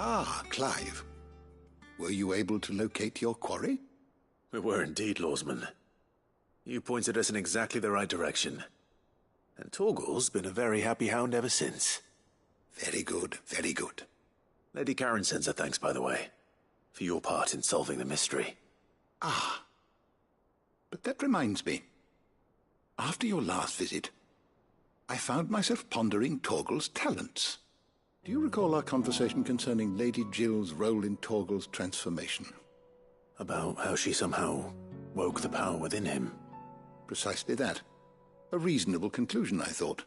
Ah, Clive. Were you able to locate your quarry? We were indeed, Lawsman. You pointed us in exactly the right direction. And Torgal's been a very happy hound ever since. Very good, very good. Lady Karen sends her thanks, by the way. for your part in solving the mystery. Ah. But that reminds me. After your last visit, I found myself pondering Torgal's talents. Do you recall our conversation concerning Lady Jill's role in Torgal's transformation? About how she somehow woke the power within him. Precisely that. A reasonable conclusion, I thought.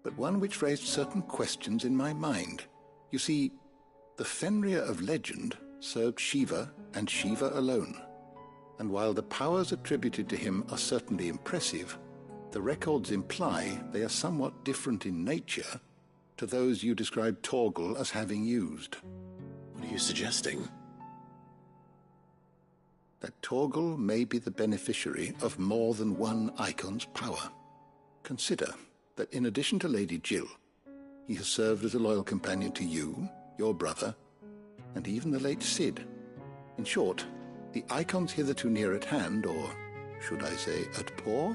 But one which raised certain questions in my mind. You see, the Fenrir of legend served Shiva and Shiva alone. And while the powers attributed to him are certainly impressive, the records imply they are somewhat different in nature to those you described Torgal as having used. What are you suggesting? That Torgal may be the beneficiary of more than one icon's power. Consider that in addition to Lady Jill, he has served as a loyal companion to you, your brother, and even the late Cid. In short, the icons hitherto near at hand, or should I say at paw,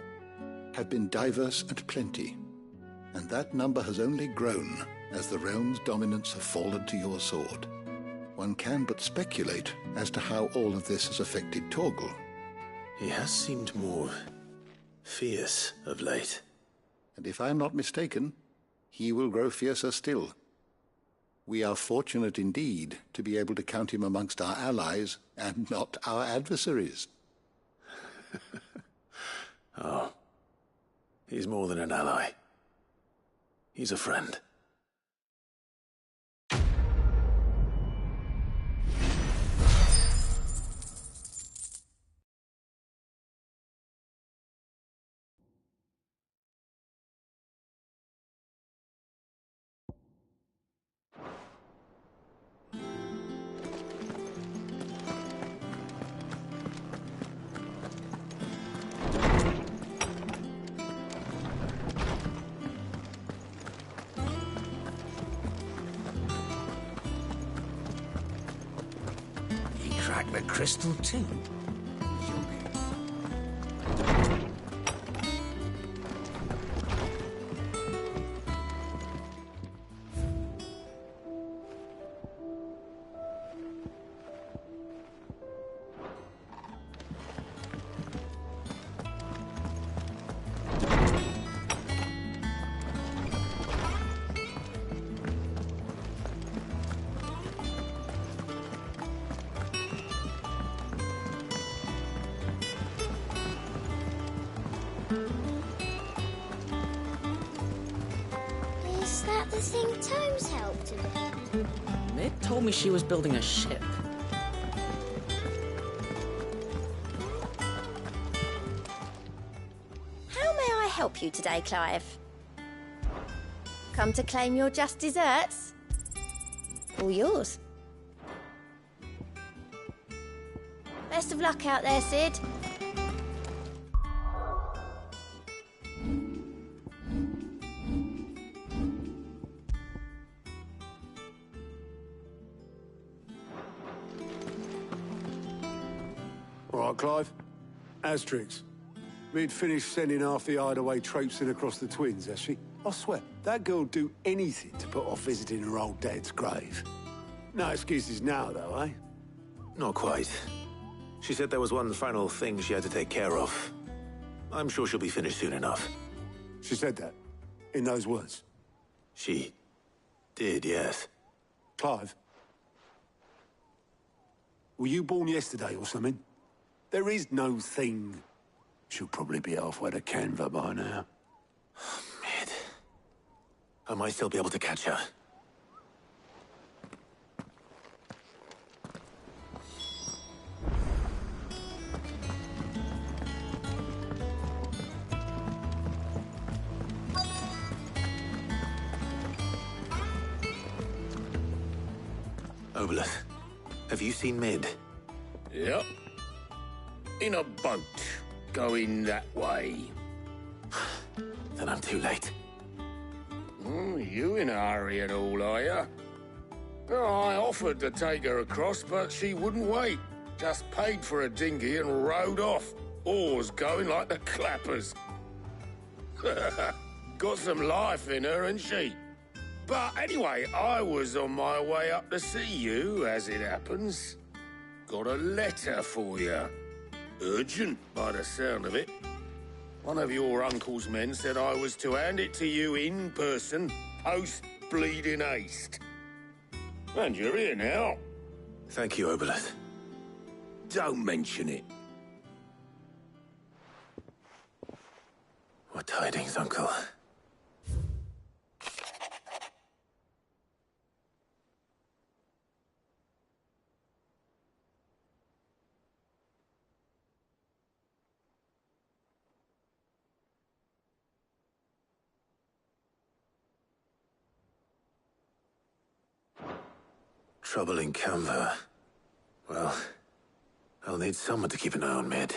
have been diverse and plenty, and that number has only grown as the realm's dominance have fallen to your sword. One can but speculate as to how all of this has affected Torgal. He has seemed more fierce of late. And if I am not mistaken, he will grow fiercer still. We are fortunate indeed to be able to count him amongst our allies and not our adversaries. Oh, he's more than an ally. He's a friend. The crystal too. Is that the thing Tomes helped with? Mid told me she was building a ship. How may I help you today, Clive? Come to claim your just desserts? All yours. Best of luck out there, Cid. All right, Clive. Asterix. We'd finished sending half the hideaway traipsing across the twins, has she? I swear, that girl'd do anything to put off visiting her old dad's grave. No excuses now, though, eh? Not quite. She said there was one final thing she had to take care of. I'm sure she'll be finished soon enough. She said that? In those words? She did, yes. Clive? Were you born yesterday or something? There is no thing. She'll probably be halfway to Canva by now. Mid. I might still be able to catch her. Obolus, have you seen Mid? Yep. In a boat, going that way. Then I'm too late. You in a hurry at all, are you? Oh, I offered to take her across, but she wouldn't wait. Just paid for a dinghy and rowed off. Oars going like the clappers. Got some life in her, ain't she? But anyway, I was on my way up to see you, as it happens. Got a letter for you. Urgent, by the sound of it. One of your uncle's men said I was to hand it to you in person, post-bleeding haste. And you're here now. Thank you, Boklad. Don't mention it. What tidings, Uncle? Trouble in Canva. Well, I'll need someone to keep an eye on Mid.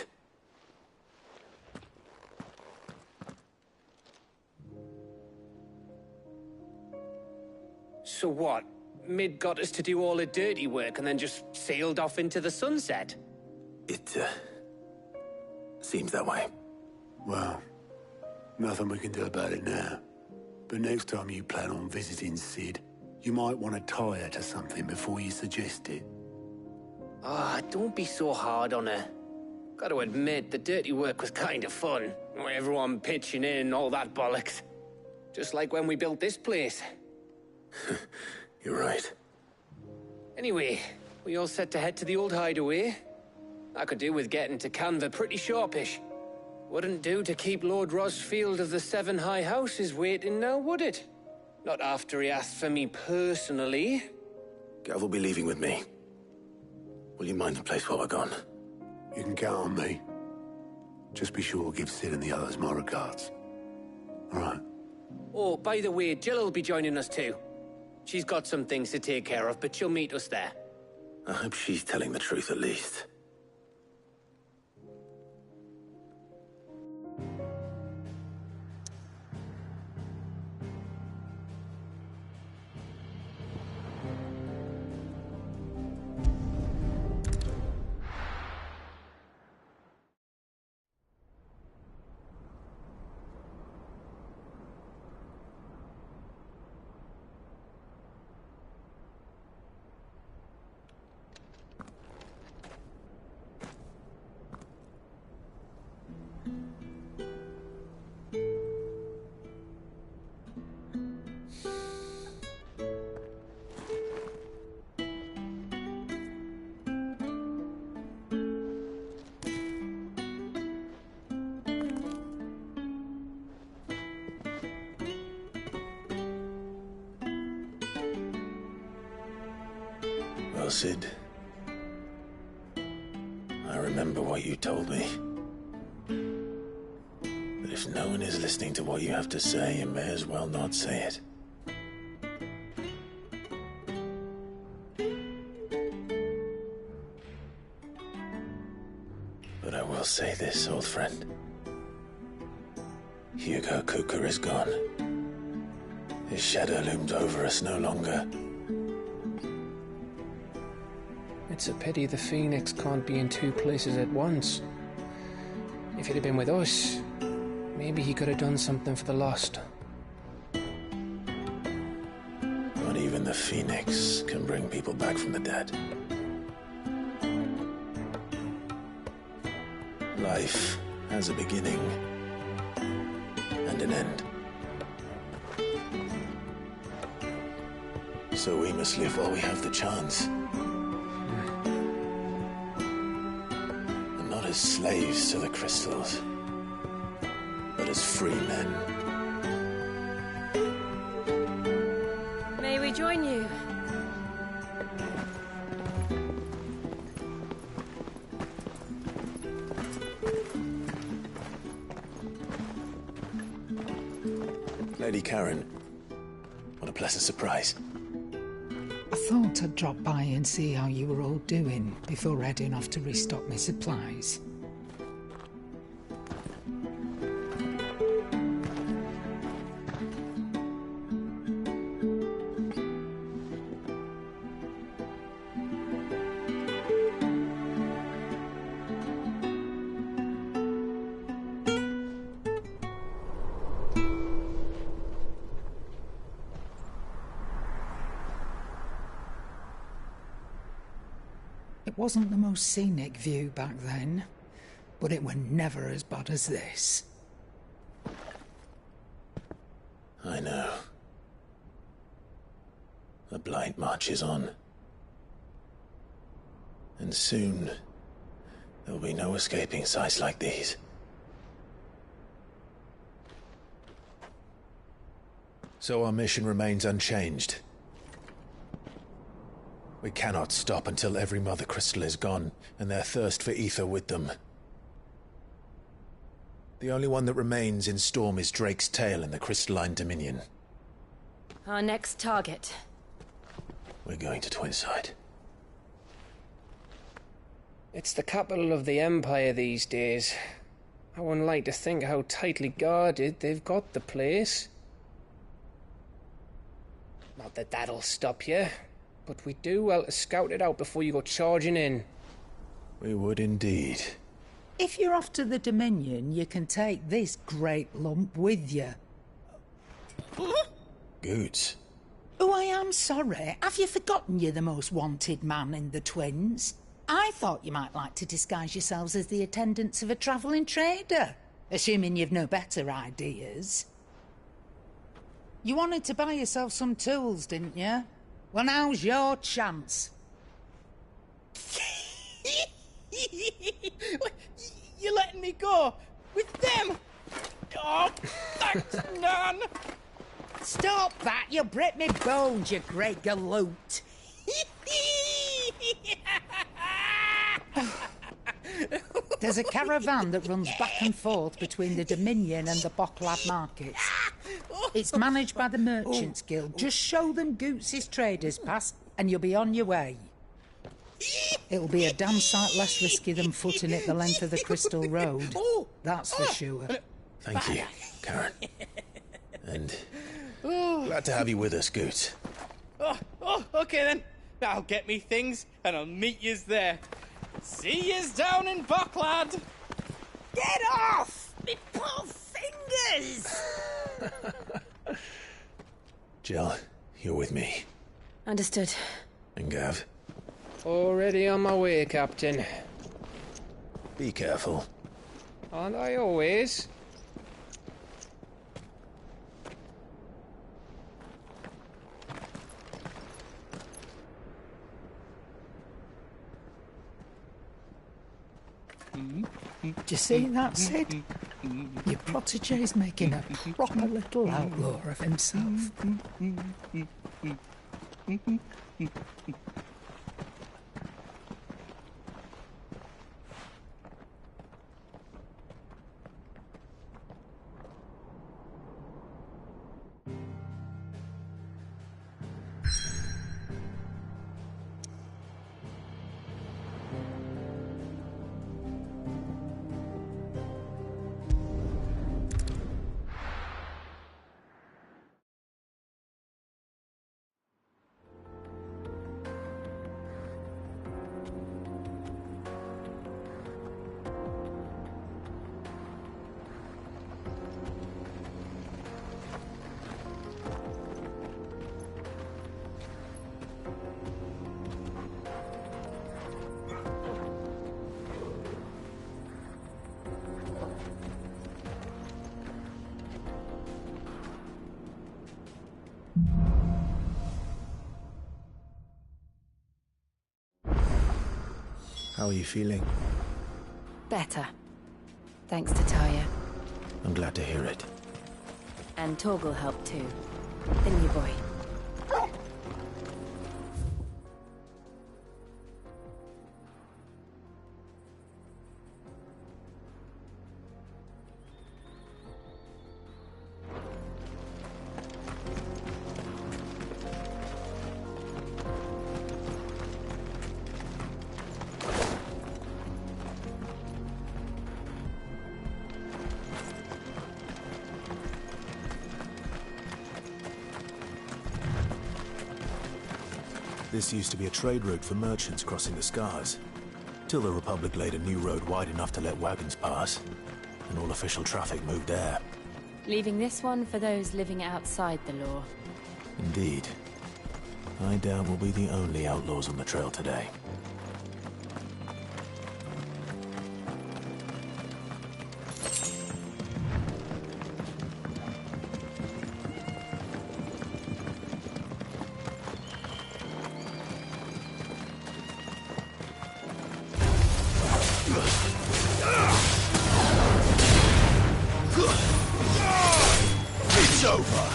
So what? Mid got us to do all the dirty work and then just sailed off into the sunset? It, seems that way. Well, nothing we can do about it now. But next time you plan on visiting Sid, you might want to tie her to something before you suggest it. Ah, don't be so hard on her. Got to admit, the dirty work was kind of fun. Everyone pitching in, all that bollocks. Just like when we built this place. You're right. Anyway, we all set to head to the old hideaway. I could do with getting to Canva pretty sharpish. Wouldn't do to keep Lord Rosfield of the Seven High Houses waiting now, would it? Not after he asked for me personally. Gav will be leaving with me. Will you mind the place while we're gone? You can count on me. Just be sure to give Sid and the others my regards. All right. Oh, by the way, Jill will be joining us too. She's got some things to take care of, but she'll meet us there. I hope she's telling the truth at least. Well, Sid, I remember what you told me. But if no one is listening to what you have to say, you may as well not say it. But I will say this, old friend. Hugo Cooker is gone. His shadow looms over us no longer. It's a pity the Phoenix can't be in two places at once. If he'd have been with us, maybe he could have done something for the lost. Not even the Phoenix can bring people back from the dead. Life has a beginning and an end. So we must live while we have the chance. As slaves to the crystals, but as free men. May we join you? Lady Karen, what a pleasant surprise. I thought I'd drop by and see how you were all doing before heading off to restock my supplies. It wasn't the most scenic view back then, but it were never as bad as this. I know. The Blight marches on. And soon, there'll be no escaping sights like these. So our mission remains unchanged. We cannot stop until every Mother Crystal is gone, and their thirst for ether with them. The only one that remains in Storm is Drake's Tail in the Crystalline Dominion. Our next target. We're going to Twinside. It's the capital of the Empire these days. I wouldn't like to think how tightly guarded they've got the place. Not that that'll stop you, but we do well to scout it out before you go charging in. We would indeed. If you're off to the Dominion, you can take this great lump with you. Goots. Oh, I am sorry. Have you forgotten you're the most wanted man in the Twins? I thought you might like to disguise yourselves as the attendants of a travelling trader, assuming you've no better ideas. You wanted to buy yourself some tools, didn't you? Well, now's your chance. You're letting me go with them? Oh, thanks, Nan. Stop that! You'll break me bones, you great galoot. There's a caravan that runs back and forth between the Dominion and the Boklad markets. It's managed by the Merchants Guild. Just show them Goots' traders pass and you'll be on your way. It'll be a damn sight less risky than footing it the length of the Crystal Road. That's for sure. Thank you, Karen. And glad to have you with us, Goots. Okay then. I'll get me things and I'll meet yous there. See yous down in Boklad. Get off! Me poor fingers! Jill, you're with me. Understood. And Gav? Already on my way, Captain. Be careful. Aren't I always? Do you see that, Sid? Your protege's making a proper little outlaw of himself. How are you feeling? Better. Thanks to Taya. I'm glad to hear it. And Torgal helped too. Didn't you, boy? This used to be a trade route for merchants crossing the Scars, till the Republic laid a new road wide enough to let wagons pass, and all official traffic moved there. Leaving this one for those living outside the law. Indeed. I doubt we'll be the only outlaws on the trail today. It's over.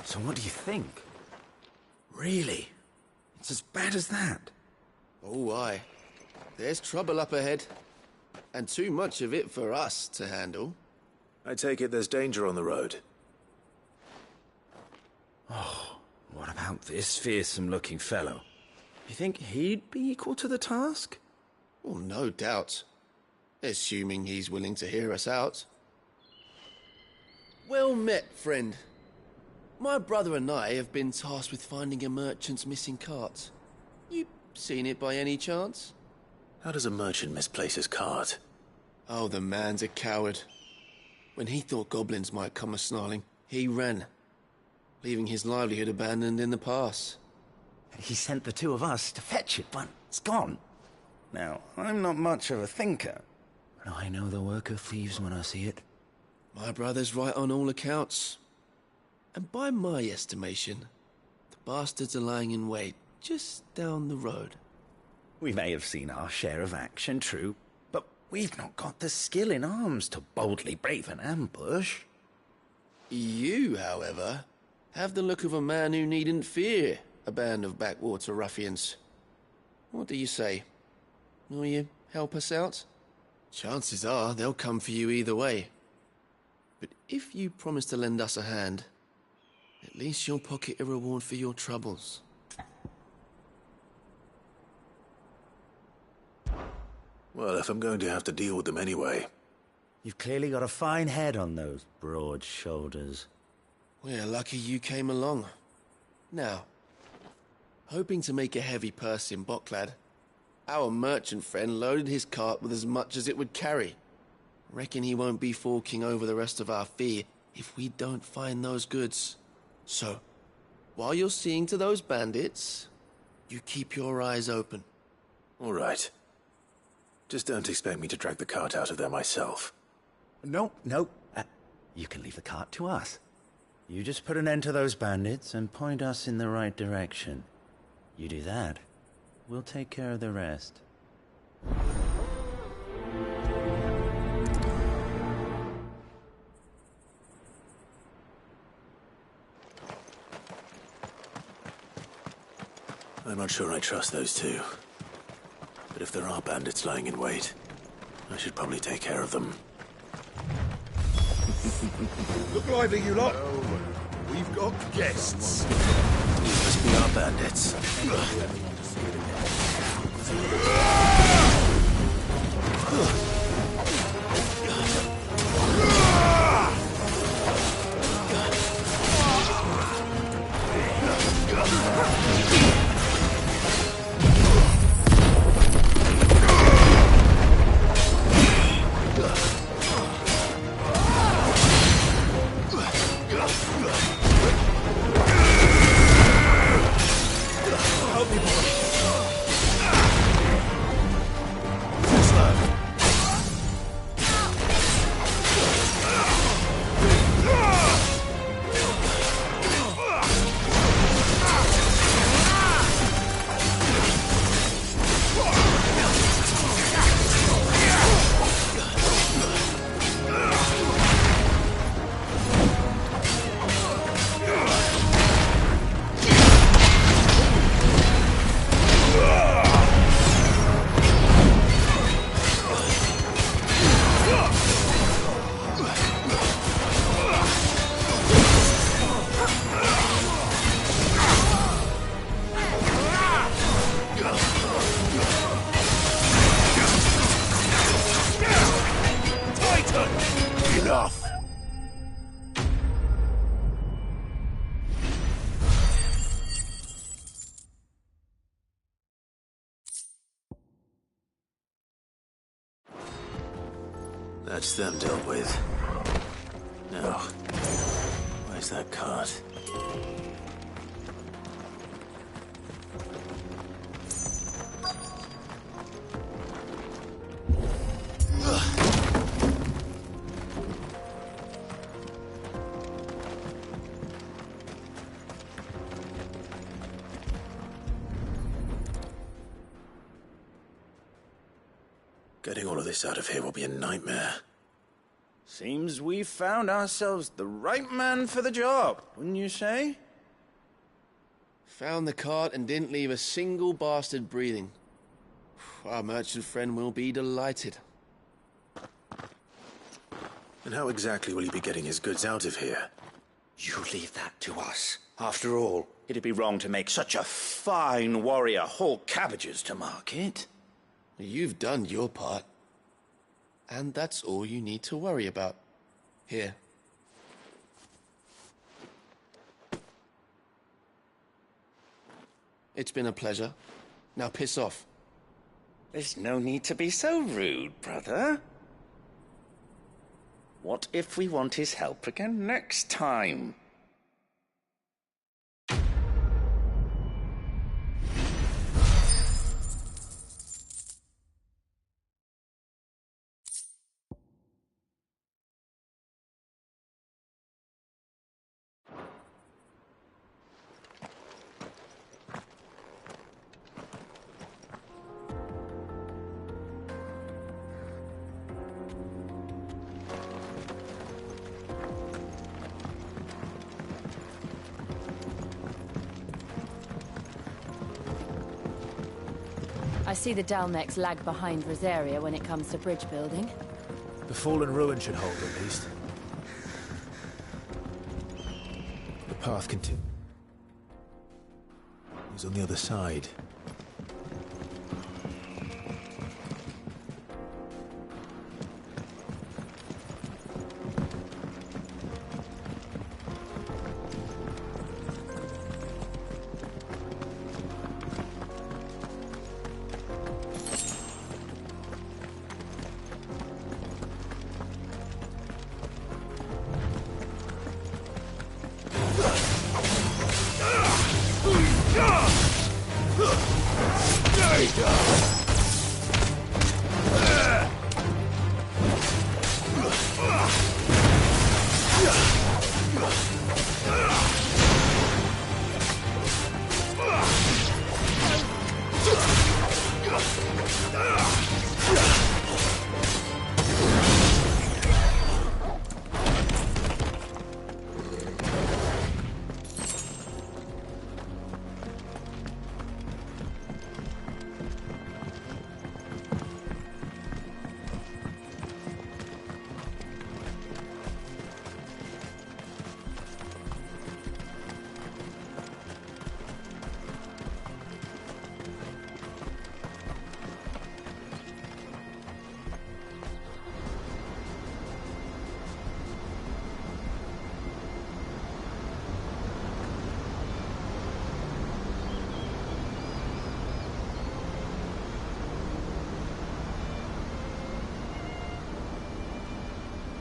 So what do you think? Really? It's as bad as that? Oh, aye. There's trouble up ahead. And too much of it for us to handle. I take it there's danger on the road. Oh, what about this fearsome-looking fellow? You think he'd be equal to the task? Well, no doubt. Assuming he's willing to hear us out. Well met, friend. My brother and I have been tasked with finding a merchant's missing cart. You seen it by any chance? How does a merchant misplace his cart? Oh, the man's a coward. When he thought goblins might come a-snarling, he ran, leaving his livelihood abandoned in the pass. He sent the two of us to fetch it, but it's gone. Now, I'm not much of a thinker, but I know the work of thieves when I see it. My brother's right on all accounts. And by my estimation, the bastards are lying in wait just down the road. We may have seen our share of action, true, but we've not got the skill in arms to boldly brave an ambush. You, however, have the look of a man who needn't fear a band of backwater ruffians. What do you say? Will you help us out? Chances are they'll come for you either way. But if you promise to lend us a hand, at least you'll pocket a reward for your troubles. Well, if I'm going to have to deal with them anyway. You've clearly got a fine head on those broad shoulders. We're lucky you came along. Now, hoping to make a heavy purse in Boklad, our merchant friend loaded his cart with as much as it would carry. Reckon he won't be forking over the rest of our fee if we don't find those goods. So, while you're seeing to those bandits, you keep your eyes open. All right. Just don't expect me to drag the cart out of there myself. No. You can leave the cart to us. You just put an end to those bandits and point us in the right direction. You do that, we'll take care of the rest. I'm not sure I trust those two. But if there are bandits lying in wait, I should probably take care of them. Look lively, you lot. We've got guests. These must be our bandits. That's them dealt with. Now, where Where's that cart? Getting all of this out of here will be a nightmare. Seems we've found ourselves the right man for the job, wouldn't you say? Found the cart and didn't leave a single bastard breathing. Our merchant friend will be delighted. And how exactly will he be getting his goods out of here? You leave that to us. After all, it'd be wrong to make such a fine warrior haul cabbages to market. You've done your part. And that's all you need to worry about. Here. It's been a pleasure. Now piss off. There's no need to be so rude, brother. What if we want his help again next time? I see the Dalmex lag behind Rosaria when it comes to bridge building. The fallen ruin should hold, at least. The path continues. He's on the other side.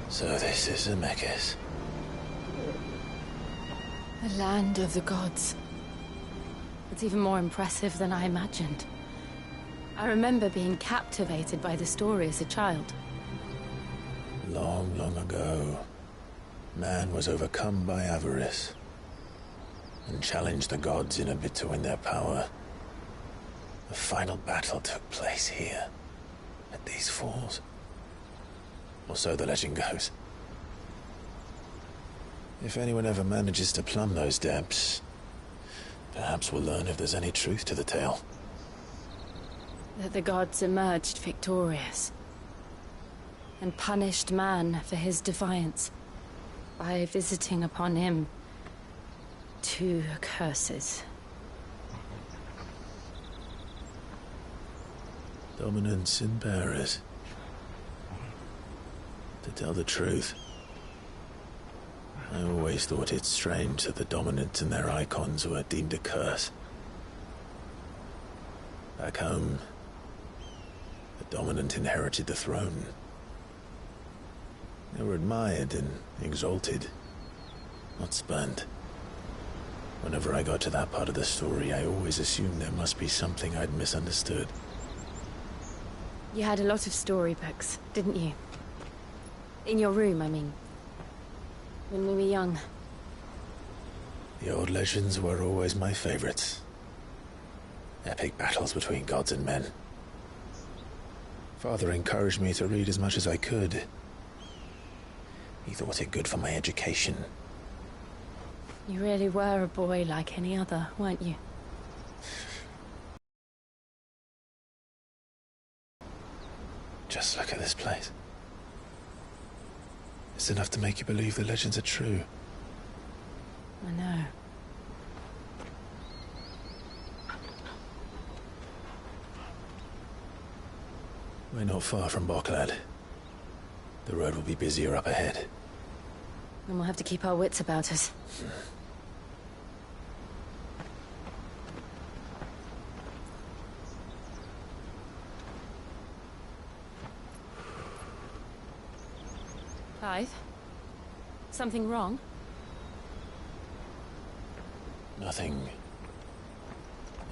So this is Zemeckis. The land of the gods. It's even more impressive than I imagined. I remember being captivated by the story as a child. Long, long ago, man was overcome by avarice and challenged the gods in a bid to win their power. The final battle took place here, at these falls. Or so the legend goes. If anyone ever manages to plumb those depths, perhaps we'll learn if there's any truth to the tale. That the gods emerged victorious and punished man for his defiance by visiting upon him 2 curses. Dominance and bearers. To tell the truth, I always thought it strange that the dominant and their icons were deemed a curse. Back home, the dominant inherited the throne. They were admired and exalted. not spurned. Whenever I got to that part of the story, I always assumed there must be something I'd misunderstood. You had a lot of storybooks, didn't you? In your room, I mean. When we were young. The old legends were always my favorites. Epic battles between gods and men. Father encouraged me to read as much as I could. He thought it good for my education. You really were a boy like any other, weren't you? Just look at this place. It's enough to make you believe the legends are true. I know. We're not far from Boklad. The road will be busier up ahead. And we'll have to keep our wits about us. Clive? Something wrong? Nothing.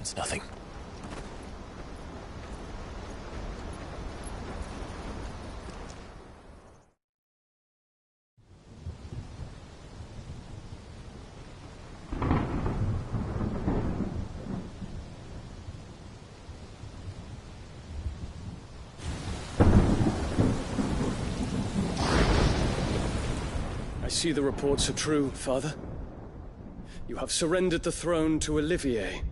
It's nothing. I see the reports are true, Father. You have surrendered the throne to Olivier.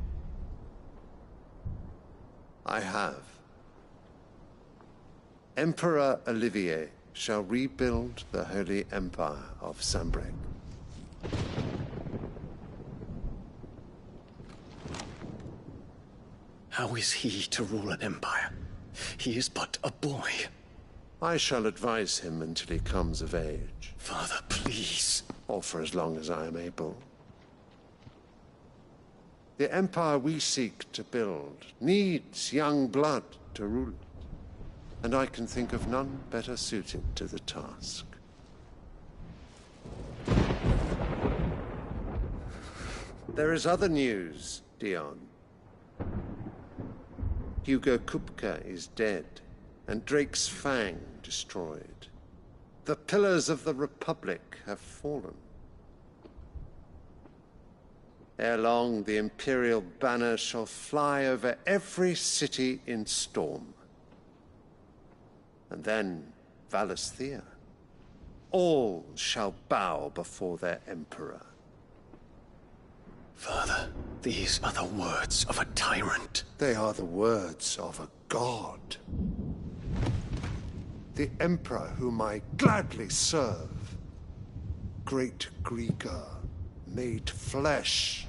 I have. Emperor Olivier shall rebuild the Holy Empire of Sanbreque. How is he to rule an empire? He is but a boy. I shall advise him until he comes of age. Father, please. Or for as long as I am able. The empire we seek to build needs young blood to rule it. And I can think of none better suited to the task. There is other news, Dion. Hugo Kupka is dead, and Drake's Fang destroyed. The pillars of the Republic have fallen. Ere long, the Imperial banner shall fly over every city in Storm. And then Valisthea. All shall bow before their Emperor. Father, these are the words of a tyrant. They are the words of a god. The Emperor whom I gladly serve. Great Grieger, made flesh.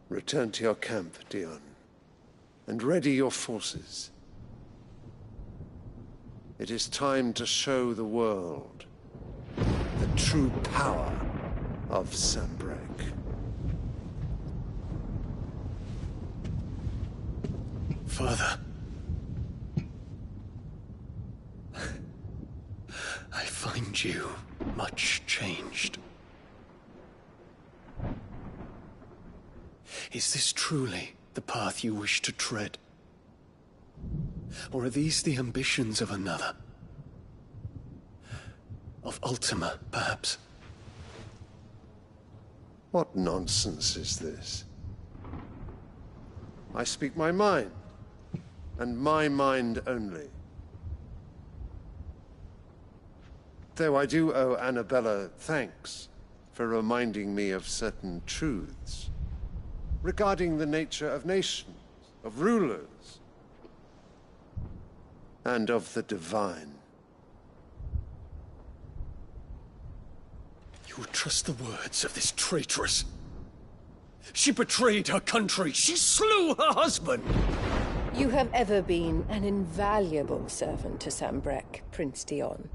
Return to your camp, Dion, and ready your forces. It is time to show the world the true power of Sanbreque. Father. I find you much changed. Is this truly the path you wish to tread? Or are these the ambitions of another? Of Ultima, perhaps? What nonsense is this? I speak my mind, and my mind only. Though I do owe Annabella thanks for reminding me of certain truths regarding the nature of nations, of rulers, and of the divine. You would trust the words of this traitress? She betrayed her country. She slew her husband. You have ever been an invaluable servant to Sambrek, Prince Dion.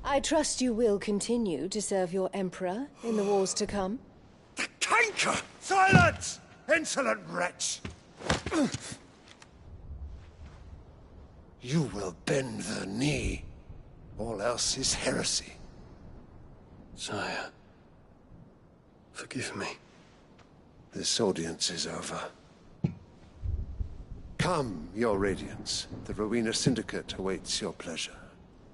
I trust you will continue to serve your Emperor in the wars to come. Canker! Silence! Insolent wretch! You will bend the knee. All else is heresy. Sire, forgive me. This audience is over. Come, your Radiance. The Rowena Syndicate awaits your pleasure.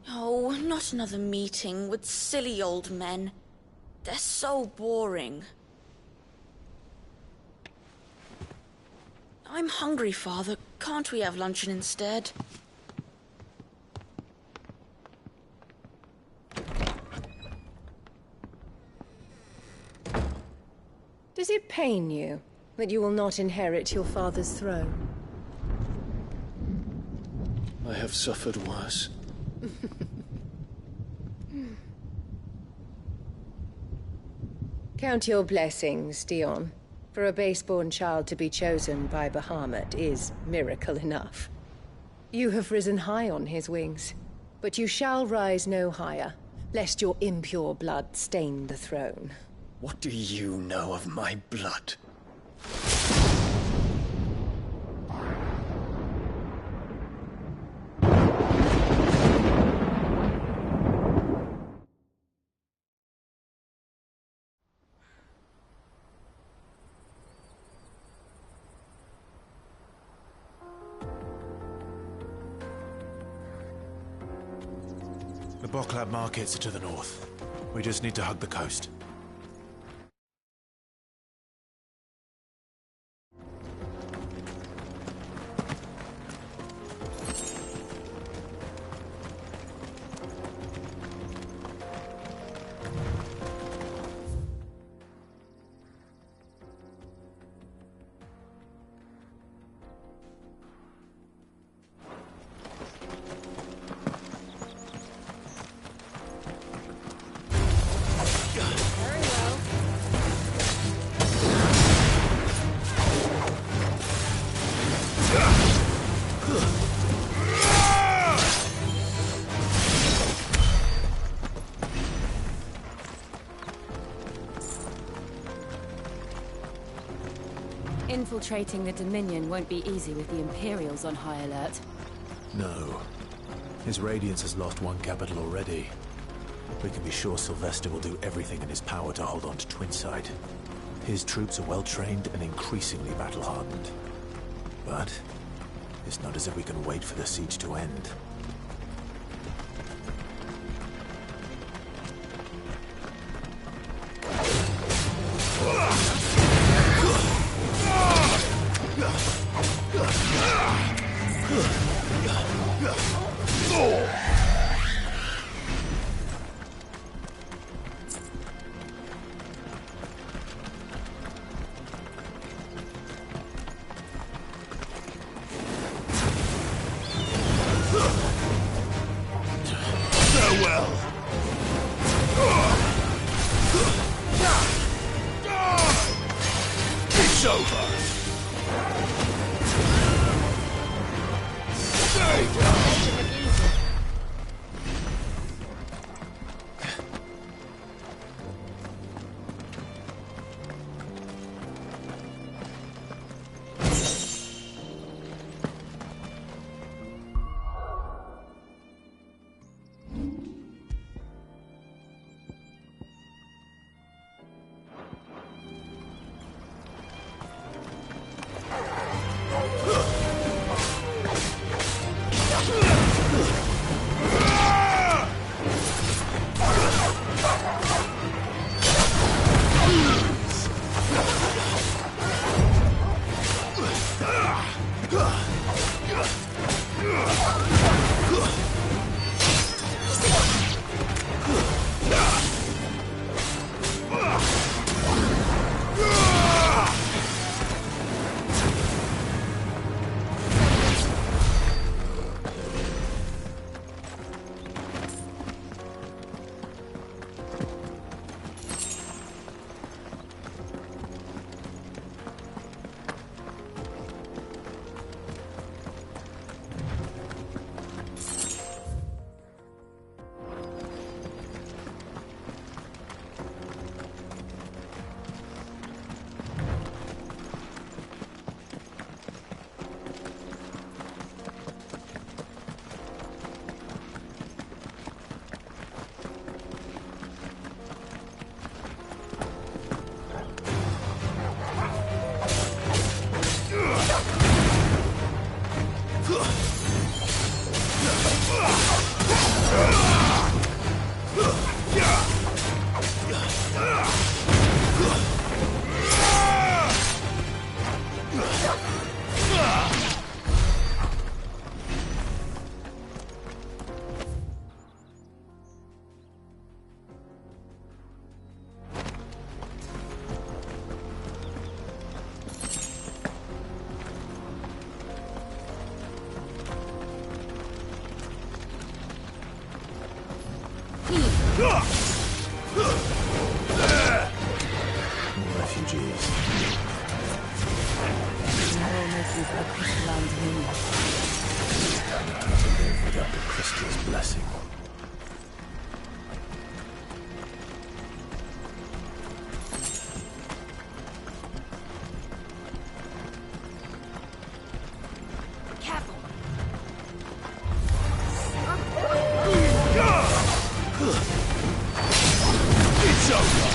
Oh, not another meeting with silly old men. They're so boring. I'm hungry, Father. Can't we have luncheon instead? Does it pain you that you will not inherit your father's throne? I have suffered worse. Count your blessings, Dion. For a base-born child to be chosen by Bahamut is miracle enough. You have risen high on his wings, but you shall rise no higher, lest your impure blood stain the throne. What do you know of my blood? The Boklad markets are to the north. We just need to hug the coast. Infiltrating the Dominion won't be easy with the Imperials on high alert. No. His Radiance has lost one capital already. We can be sure Sylvester will do everything in his power to hold on to Twinside. His troops are well-trained and increasingly battle-hardened. But it's not as if we can wait for the siege to end. More refugees. To live without the crystal's blessing. It's over!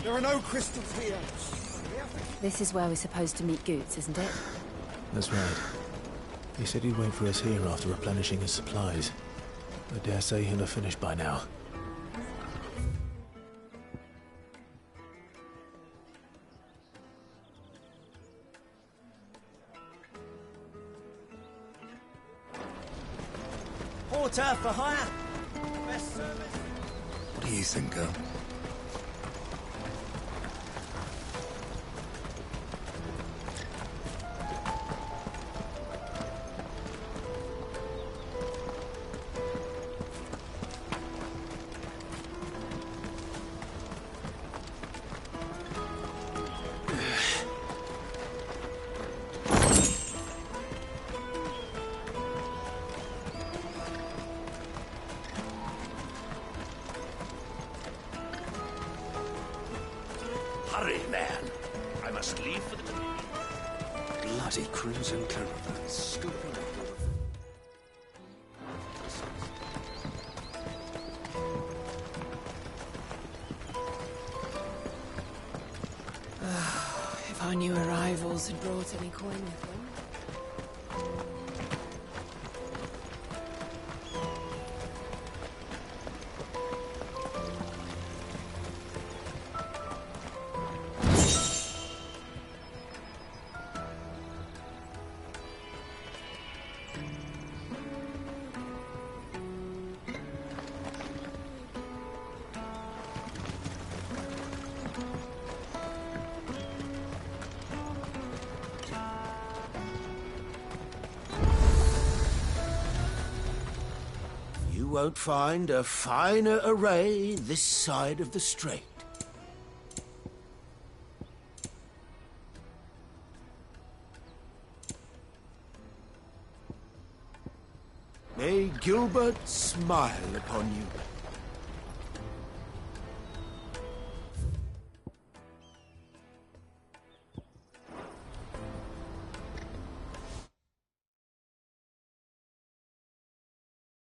There are no crystals here. This is where we're supposed to meet Goots, isn't it? That's right. He said he'd wait for us here after replenishing his supplies. I dare say he'll have finished by now. Porter for hire. Best service. What do you think, girl? Hurry, man. I must leave for the... Bloody crimson caravan. Stupid. If our new arrivals had brought any coin with them. You won't find a finer array this side of the strait. May Gilbert smile upon you.